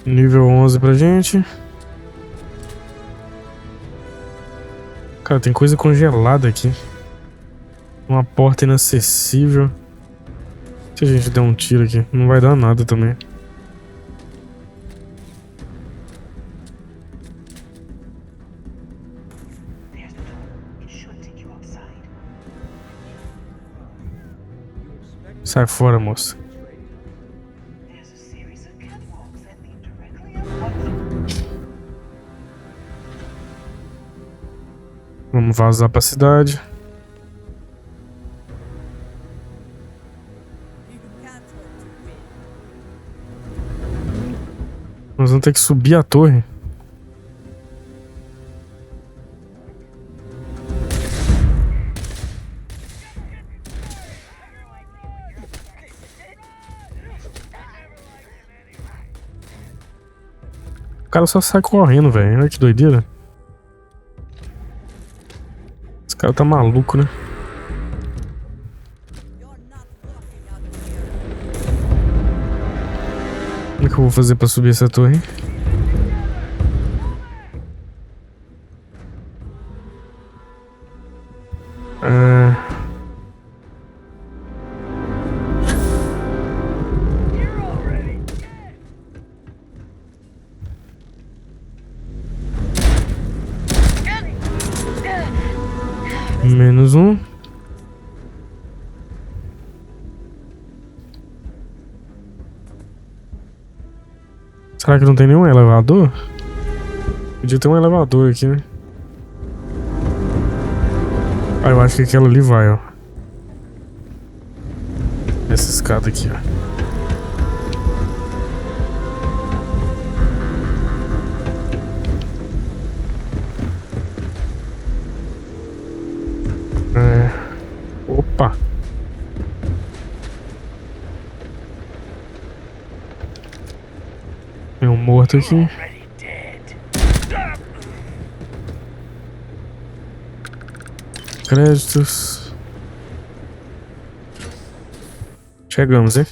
Nível 11 pra gente. Cara, tem coisa congelada aqui. Uma porta inacessível. Se a gente der um tiro aqui, não vai dar nada também. Sai fora, moça. Vamos vazar pra cidade. Nós vamos ter que subir a torre. O cara só sai correndo, velho. Olha que doideira. Esse cara tá maluco, né? Como é que eu vou fazer pra subir essa torre? Menos um. Será que não tem nenhum elevador? Podia ter um elevador aqui, né? Ah, eu acho que aquela ali vai, ó. Essa escada aqui, ó. Opa! Tem um morto aqui. Créditos. Chegamos, hein?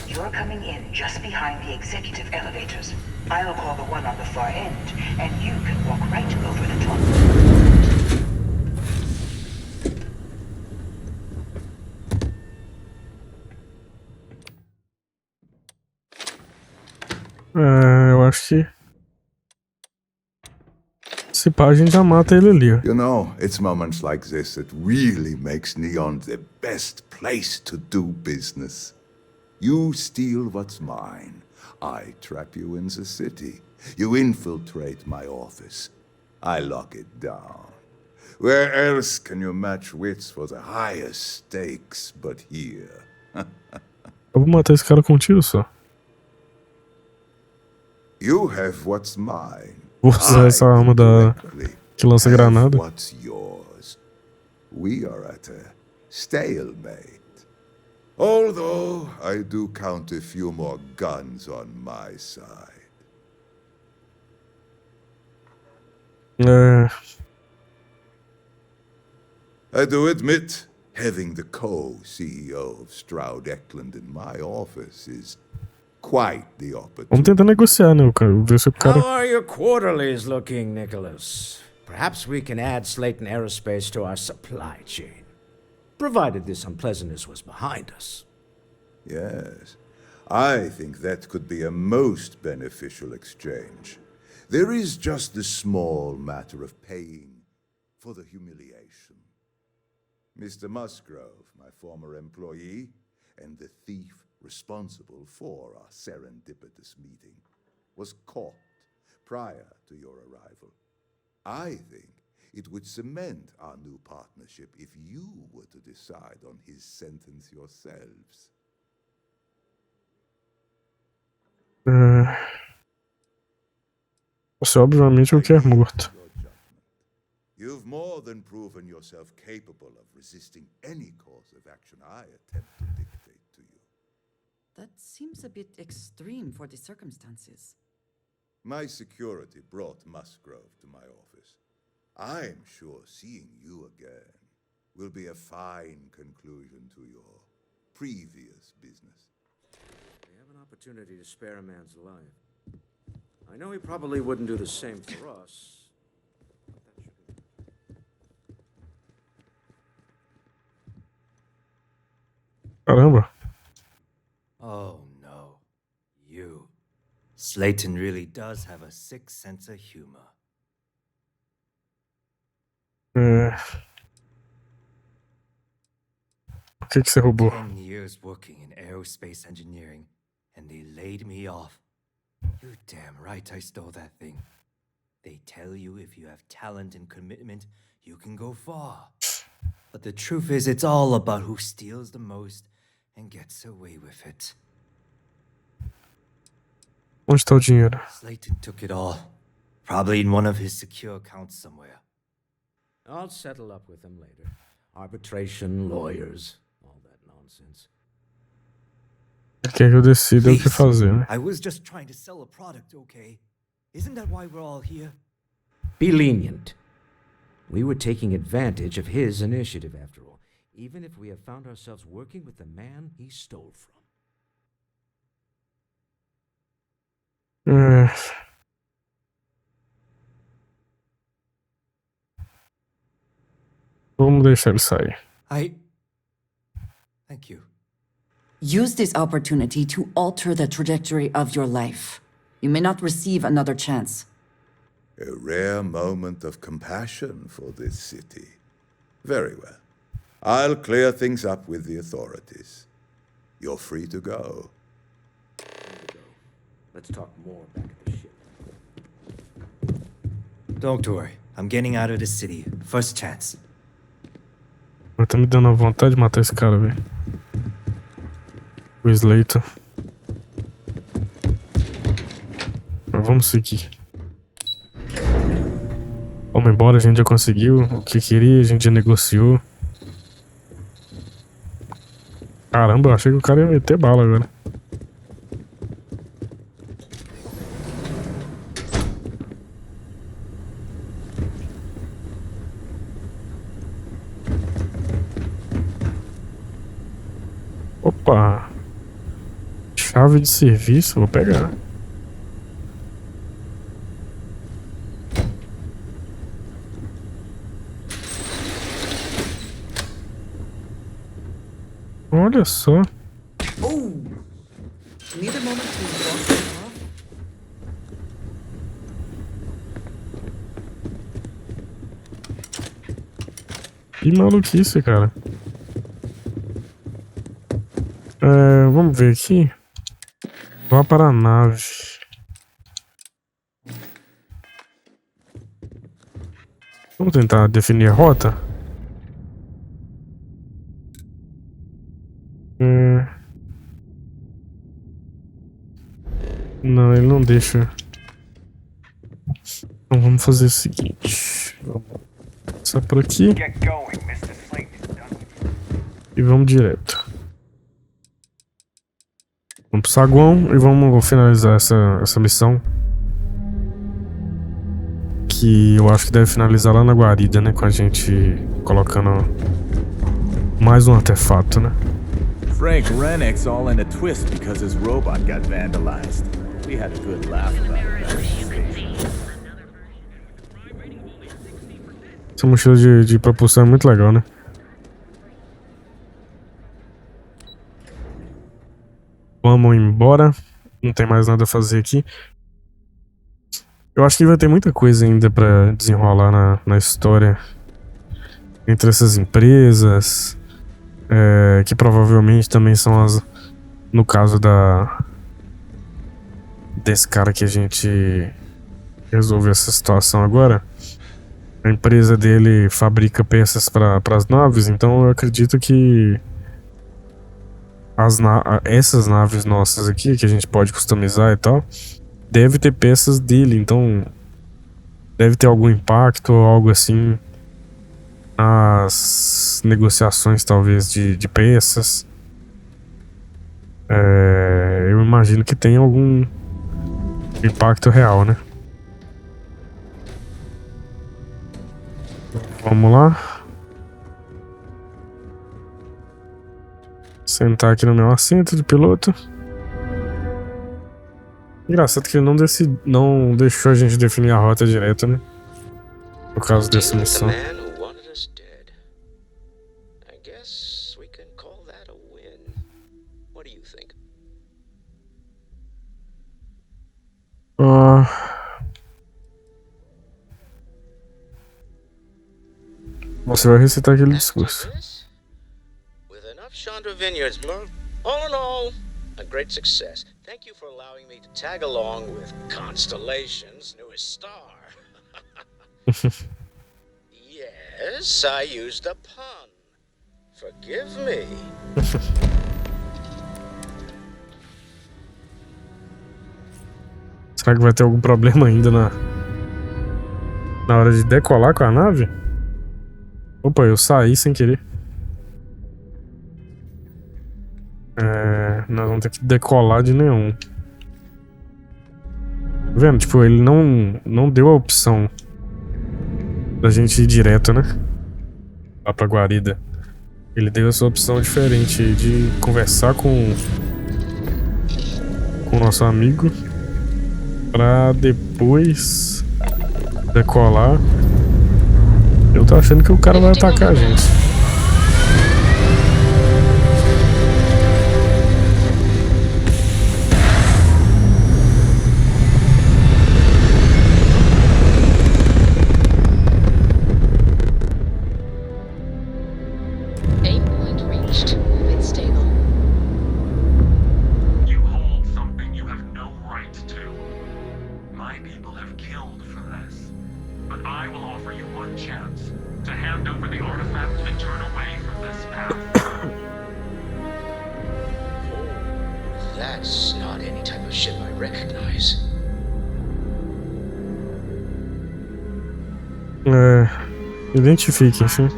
You're coming in just behind the executive elevators. I'll call the one on the far end, and you can walk right over the top. Eu acho que... Se pá, a gente já mata ele ali, ó. You know, it's moments like this that really makes Neon the best place to do business. You steal what's mine. I trap you in the city. You infiltrate my office. I lock it down. Where else can you match wits for the highest stakes but here? Eu vou matar esse cara com um tiro só. You have what's mine. Vou usar essa arma que lança granada. What's yours? We are at a stalemate. Although I do count a few more guns on my side. I do admit, having the co-CEO of Stroud-Eklund in my office is quite the opportunity. Vamos tentar negociar, né? Ver se o cara... How are your quarterlies looking, Nicholas? Perhaps we can add Slayton Aerospace to our supply chain, provided this unpleasantness was behind us. Yes, I think that could be a most beneficial exchange. There is just the small matter of paying for the humiliation. Mr. Musgrove, my former employee, and the thief responsible for our serendipitous meeting, was caught prior to your arrival. I think it would cement our new partnership if you were to decide on his sentence yourselves. Você obviamente o quer morto. You've more than proven yourself capable of resisting any course of action I attempt to dictate to you. That seems a bit extreme for the circumstances. My security brought Musgrove to my office. I'm sure seeing you again will be a fine conclusion to your previous business. We have an opportunity to spare a man's life. I know he probably wouldn't do the same for us. Caramba. Oh no. You. Slayton really does have a sick sense of humor. O que você roubou? 10 years working in aerospace engineering, and they laid me off. You're damn right I stole that thing. They tell you if you have talent and commitment, you can go far. But the truth is, it's all about who steals the most and gets away with it. Onde está o dinheiro? Slayton took it all. Probably in one of his secure accounts somewhere. I'll settle up with him later. Arbitration, lawyers, all that nonsense. Ele quer que eu decida o que fazer, né? I was just trying to sell a product, okay? Isn't that why we're all here? Be lenient. We were taking advantage of his initiative, after all, even if we have found ourselves working with the man he stole from. Vamos deixar ele sair. Thank you. Use this opportunity to alter the trajectory of your life. You may not receive another chance. A rare moment of compassion for this city. Very well. I'll clear things up with the authorities. You're free to go. Let's talk more back at the ship. Don't worry. I'm getting out of the city. First chance. Mas tá me dando a vontade de matar esse cara, velho. O Slayton. Mas vamos seguir. Vamos embora, a gente já conseguiu o que queria, a gente já negociou. Caramba, eu achei que o cara ia meter bala agora. Opa! Chave de serviço, vou pegar. Olha só. Oh! Need a moment to walk it off? Que maluquice, cara. Vamos ver aqui. Vá para a nave. Vamos tentar definir a rota. Não, ele não deixa. Então vamos fazer o seguinte. Vamos passar por aqui. E vamos direto. Vamos pro saguão e vamos finalizar essa missão. Que eu acho que deve finalizar lá na guarida, né? Com a gente colocando mais um artefato, né? Frank Rennick's all in a twist because his robot got vandalized. We had a good laugh about it. Essa mochila de propulsão é muito legal, né? Vamos embora. Não tem mais nada a fazer aqui. Eu acho que vai ter muita coisa ainda pra desenrolar na história. Entre essas empresas. Que provavelmente também são as... No caso desse cara que a gente resolveu essa situação agora. A empresa dele fabrica peças para as naves. Então eu acredito que... essas naves nossas aqui, que a gente pode customizar e tal, deve ter peças dele, então deve ter algum impacto ou algo assim nas negociações, talvez, de peças. Eu imagino que tem algum impacto real, né? Vamos lá. Sentar aqui no meu assento de piloto. Engraçado que ele não deixou a gente definir a rota direto, né? Por causa dessa missão. Você vai recitar aquele discurso. Chandra Vineyards, all in all, a great success. Thank you for allowing me to tag along with Constellation's newest star. Yes, I used a pun. Forgive me. Será que vai ter algum problema ainda na hora de decolar com a nave? Opa, eu saí sem querer. Nós vamos ter que decolar de nenhum. Tá vendo? Tipo, ele não deu a opção da gente ir direto, né? Lá pra guarida. Ele deu essa opção diferente de conversar com o nosso amigo pra depois decolar. Eu tô achando que o cara vai atacar a gente. Identifiquem, sim.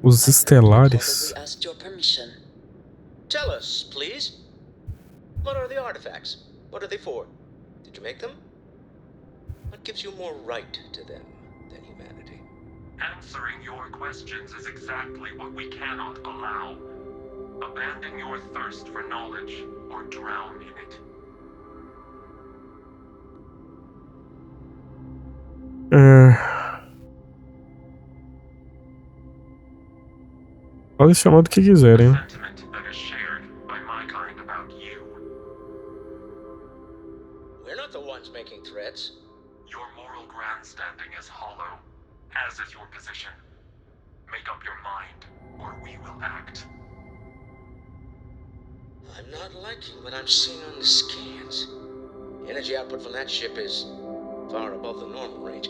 Os estelares. Tell us, please. What are the artifacts? What are they for? Did you make them? What gives you more right to them than humanity? Answering your questions is exactly what we cannot allow. Abandon your thirst for knowledge or drown in it. Pode chamar do que quiserem. We're not the ones making threats. Your moral grandstanding is hollow, as is your position. Make up your mind, or we will act. I'm not liking what I'm seeing on the scans. Energy output from that ship is far above the normal rate.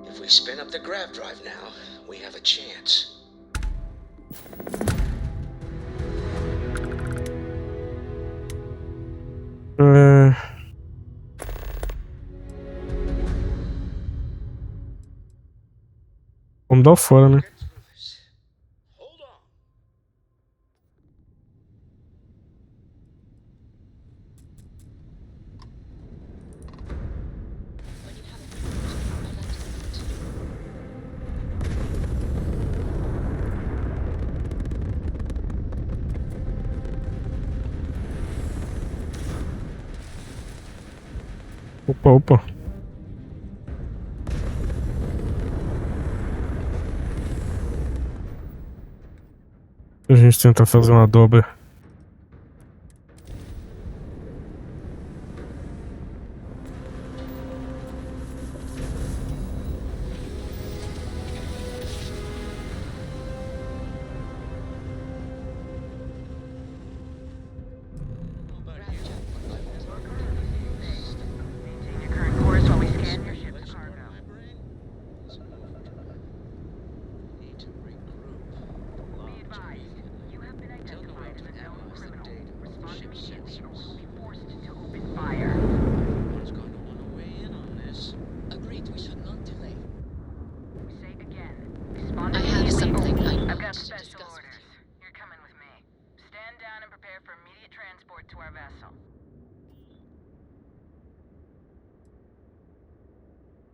If we spin up the grav drive now, we have a chance. Vamos dar o fora, né? Opa. A gente tenta fazer uma dobra.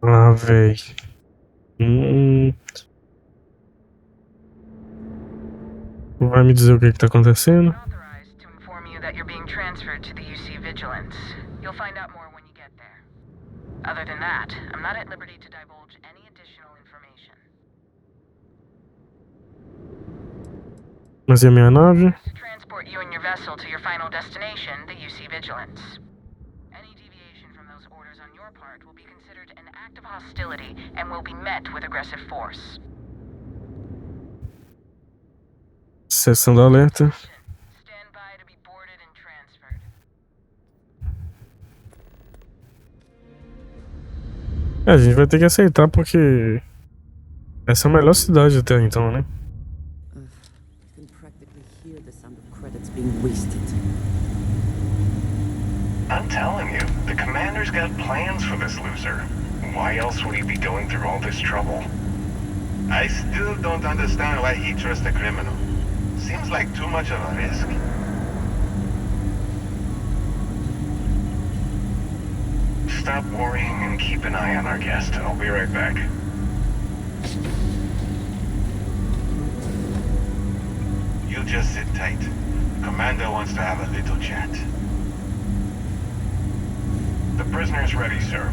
Ah, véi. Vai me dizer o que tá acontecendo? Inform you that you're being transferred to the UC Vigilance. You'll find out more when you get there. Other than that, I'm not at liberty to divulge any additional information. Mas e a minha nave? To transport you and your vessel to your final destination, the UC Vigilance. Any deviation from those orders on your part will be considered an act of hostility and will be met with aggressive force. Sessão da alerta. Stand by to be boarded and transferred. A gente vai ter que aceitar porque essa é a melhor cidade até então, né? You can practically hear the sound of credits being wasted. I'm telling you, the commander's got plans for this loser. Why else would he be going through all this trouble? I still don't understand why he trusts a criminal. Seems like too much of a risk. Stop worrying and keep an eye on our guest. I'll be right back. You just sit tight. Commander wants to have a little chat. The prisoner's ready, sir.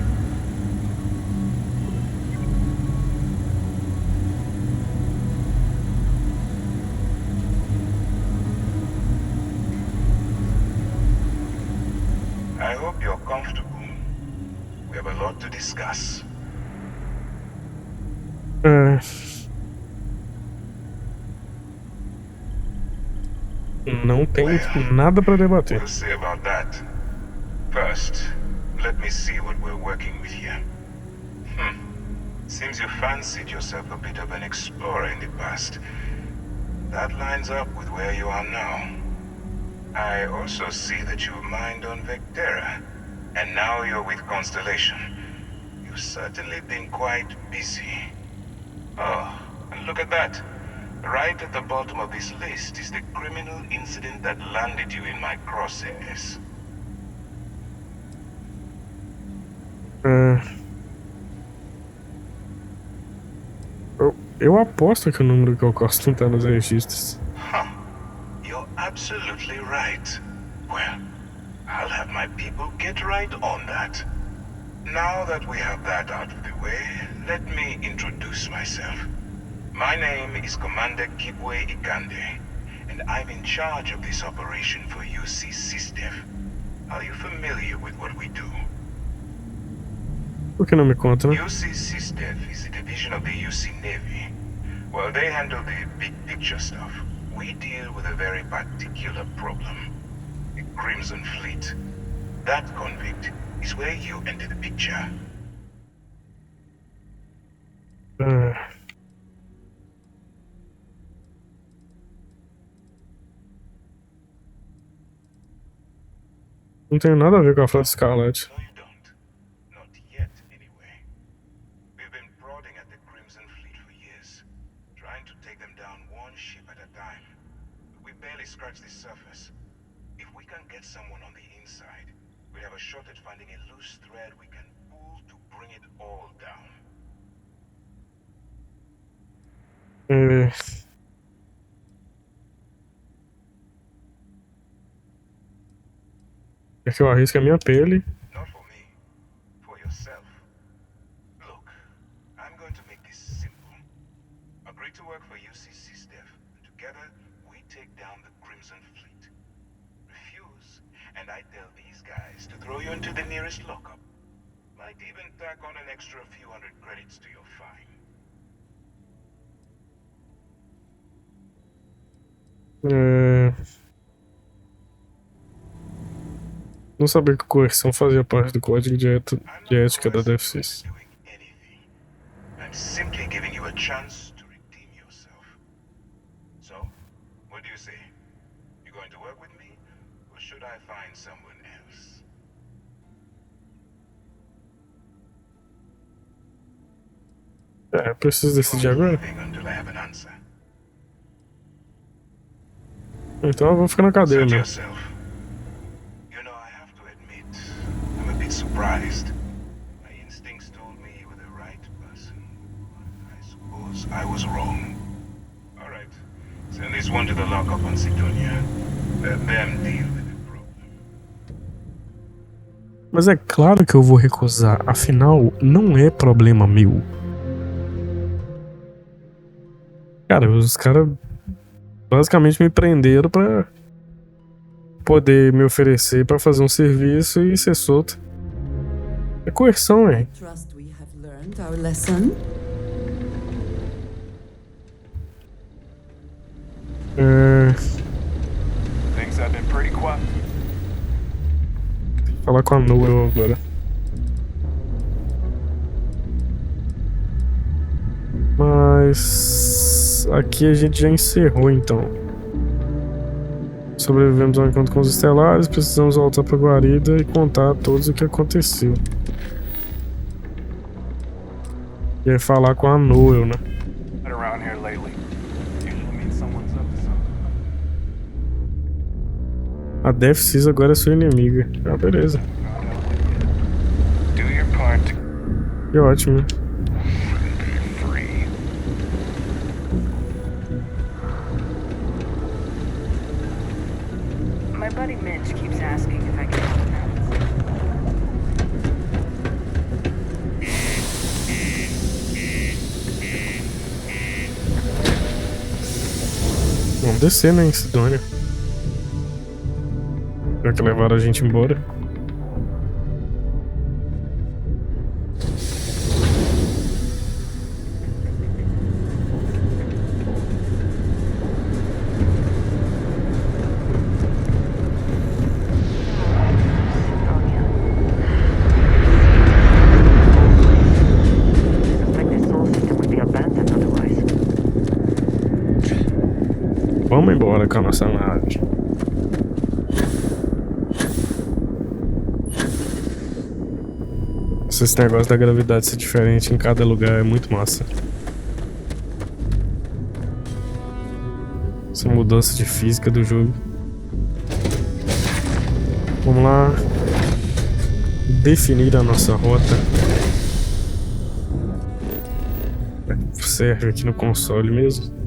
I hope you're comfortable. We have a lot to discuss. Não tem nada pra debater. We'll see about that. First, let me see what we're working with here. Seems you fancied yourself a bit of an explorer in the past. That lines up with where you are now. I also see that you mined on Vectera, and now you're with Constellation. You've certainly been quite busy. Oh, and look at that. Right at the bottom of this list is the criminal incident that landed you in my crosshairs. Eu aposto que o número que eu gosto não tá nos registros. You're absolutely right. Well, I'll have my people get right on that. Now that we have that out of the way, let me introduce myself. My name is Commander Kibwe Ikande, and I'm in charge of this operation for UC SysDev. Are you familiar with what we do? Por que não me conta, né? UC SysDev is a division of the UC Navy. Well, they handle the big picture stuff. we deal with a very particular problem. The Crimson Fleet. That convict is where you enter the picture. Não tem nada a ver com a Frota Escarlate. Scratch the surface. If we can get someone on the inside, we have a shot at finding a loose thread we can pull to bring it all down. É que eu arrisco a minha pele. Not for me. For yourself. Look, I'm going to make this simple. Agree to work for UCC Steph, and together we take down the Crimson Fleet. Refuse, and I tell these guys to throw you into the nearest lockup. Might even tack on an extra few hundred credits to your fine. Não sabia que coerção fazia parte do código de ética da DFCs. I'm simply giving you a chance to redeem yourself. So, what do you say? You going to work with me, or should I find someone else? Preciso decidir agora. Until I have an answer. Então eu vou ficar na cadeira mesmo. You know, I have to admit, I'm a bit surprised. My instincts told me you were the right person. I suppose I was wrong. All right, send this one to the lockup on Sidonia. Let them deal with the problem. Mas é claro que eu vou recusar, afinal, não é problema meu. Cara, os caras basicamente me prenderam pra poder me oferecer pra fazer um serviço e ser solto. É coerção, hein? Trust we have learned our lesson. Things have been pretty quiet. Falar com a Noel agora. Mas aqui a gente já encerrou então. Sobrevivemos ao encontro com os estelares, precisamos voltar pra guarida e contar a todos o que aconteceu. E aí falar com a Noel, né? A DFCs agora é sua inimiga. Ah, beleza. Que ótimo. My buddy Mitch keeps asking if I can help him out. Vamos descer, né, em Sidonia. Já que levaram a gente embora. Vamos embora com a nossa nave. Esse negócio da gravidade ser diferente em cada lugar é muito massa. Essa mudança de física do jogo. Vamos lá. Definir a nossa rota. Serve aqui no console mesmo.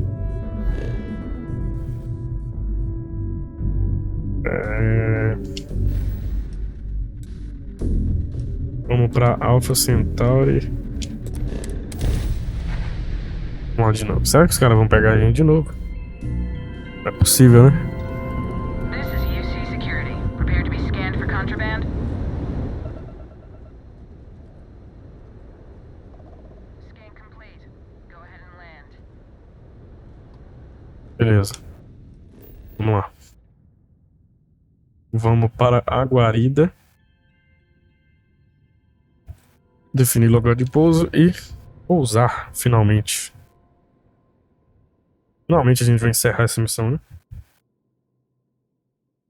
Vamos pra Alpha Centauri. Vamos lá de novo. Será que os caras vão pegar a gente de novo? Não é possível, né? This is UC Security. Prepare to be scanned for contraband. Scan complete. Go ahead and land. Beleza. Vamos lá. Vamos para a guarida. Definir lugar de pouso e pousar, finalmente. Finalmente a gente vai encerrar essa missão, né?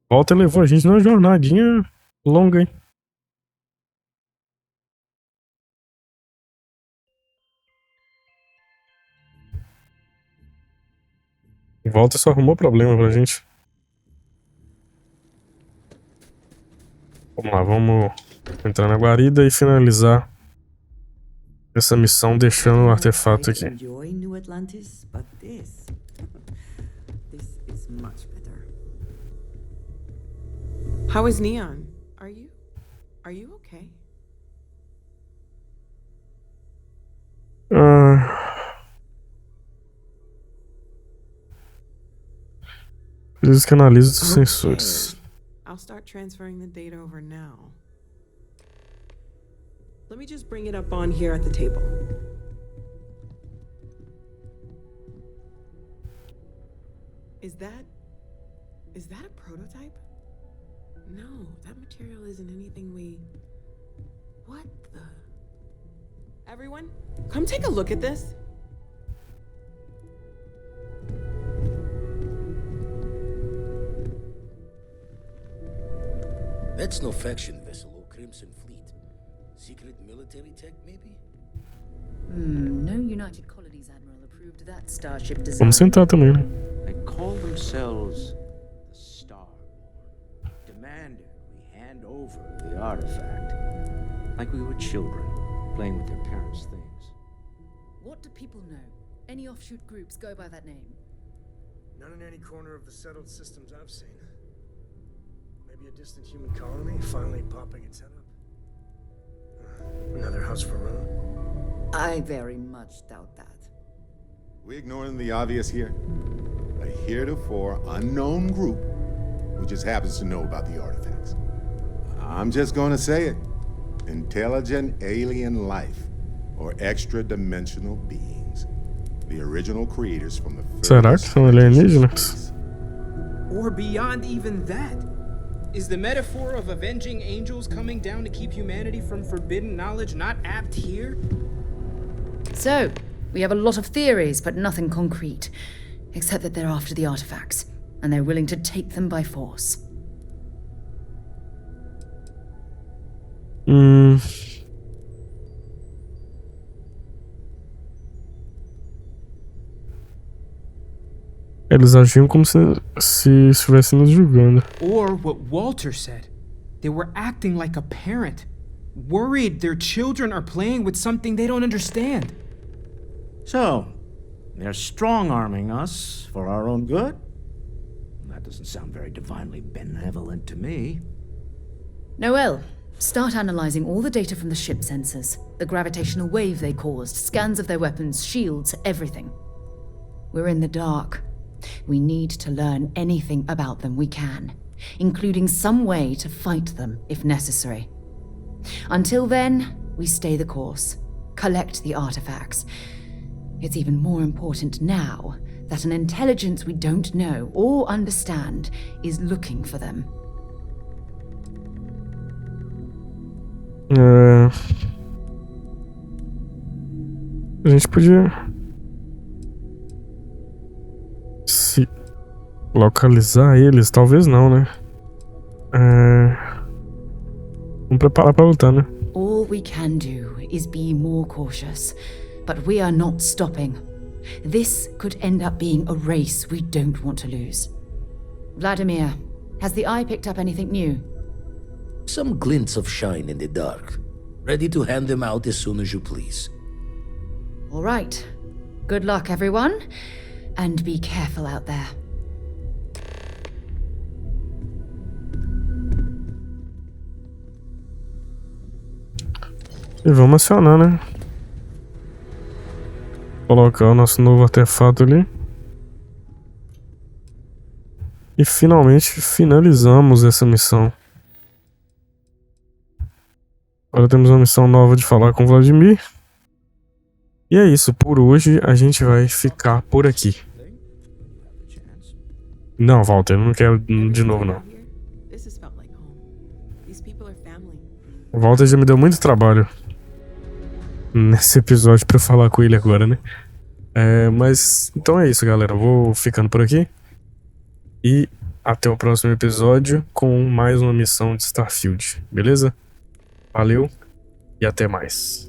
Walter levou a gente numa jornadinha longa, hein? O Walter só arrumou problema pra gente. Vamos lá, vamos entrar na guarida e finalizar essa missão deixando o artefato aqui. Enjoy New Atlantis, but this is much better. How is Neon? Are you okay? Eles canalizam os sensores. I'll start transferring the data over now. Let me just bring it up on here at the table. Is that a prototype? No, that material isn't anything we... What the... Everyone, come take a look at this. That's no faction vessel or Crimson Fleet. Secret military tech, maybe? No United Colonies Admiral approved that starship design. Vamos sentar também, né? They call themselves the Starborn, demanding we hand over the artifact, like we were children playing with their parents' things. What do people know? Any offshoot groups go by that name? Not in any corner of the settled systems I've seen. Maybe a distant human colony finally popping its head up. Another house for Roan. I very much doubt that. We ignoring the obvious here? A heretofore unknown group who just happens to know about the artifacts. I'm just gonna say it. Intelligent alien life, or extra-dimensional beings. The original creators from the Será que são alienígenas? Or beyond even that. Is the metaphor of avenging angels coming down to keep humanity from forbidden knowledge not apt here? So, we have a lot of theories, but nothing concrete. Except that they're after the artifacts, and they're willing to take them by force. Eles agiam como se estivessem nos julgando. Or what Walter said. They were acting like a parent, worried their children are playing with something they don't understand. So, they're strong-arming us for our own good? That doesn't sound very divinely benevolent to me. Noel, start analyzing all the data from the ship sensors, the gravitational wave they caused, scans of their weapons, shields, everything. We're in the dark. We need to learn anything about them we can, including some way to fight them if necessary. Until then, we stay the course, collect the artifacts. It's even more important now that an intelligence we don't know or understand is looking for them. A gente podia se localizar eles, talvez não, né? Vamos preparar pra lutar, né? All we can do is be more cautious, but we are not stopping. This could end up being a race we don't want to lose. Vladimir, has the eye picked up anything new? Some glints of shine in the dark. Ready to hand them out as soon as you please. All right. Good luck, everyone. And be careful out there. E vamos acionar, né? Colocar o nosso novo artefato ali. E finalmente finalizamos essa missão. Agora temos uma missão nova de falar com o Vladimir. E é isso, por hoje a gente vai ficar por aqui. Não, Walter, eu não quero de novo, não. This has felt like home. These people are family. O Walter já me deu muito trabalho nesse episódio pra eu falar com ele agora, né? Mas então é isso, galera. Eu vou ficando por aqui. E até o próximo episódio com mais uma missão de Starfield, beleza? Valeu e até mais.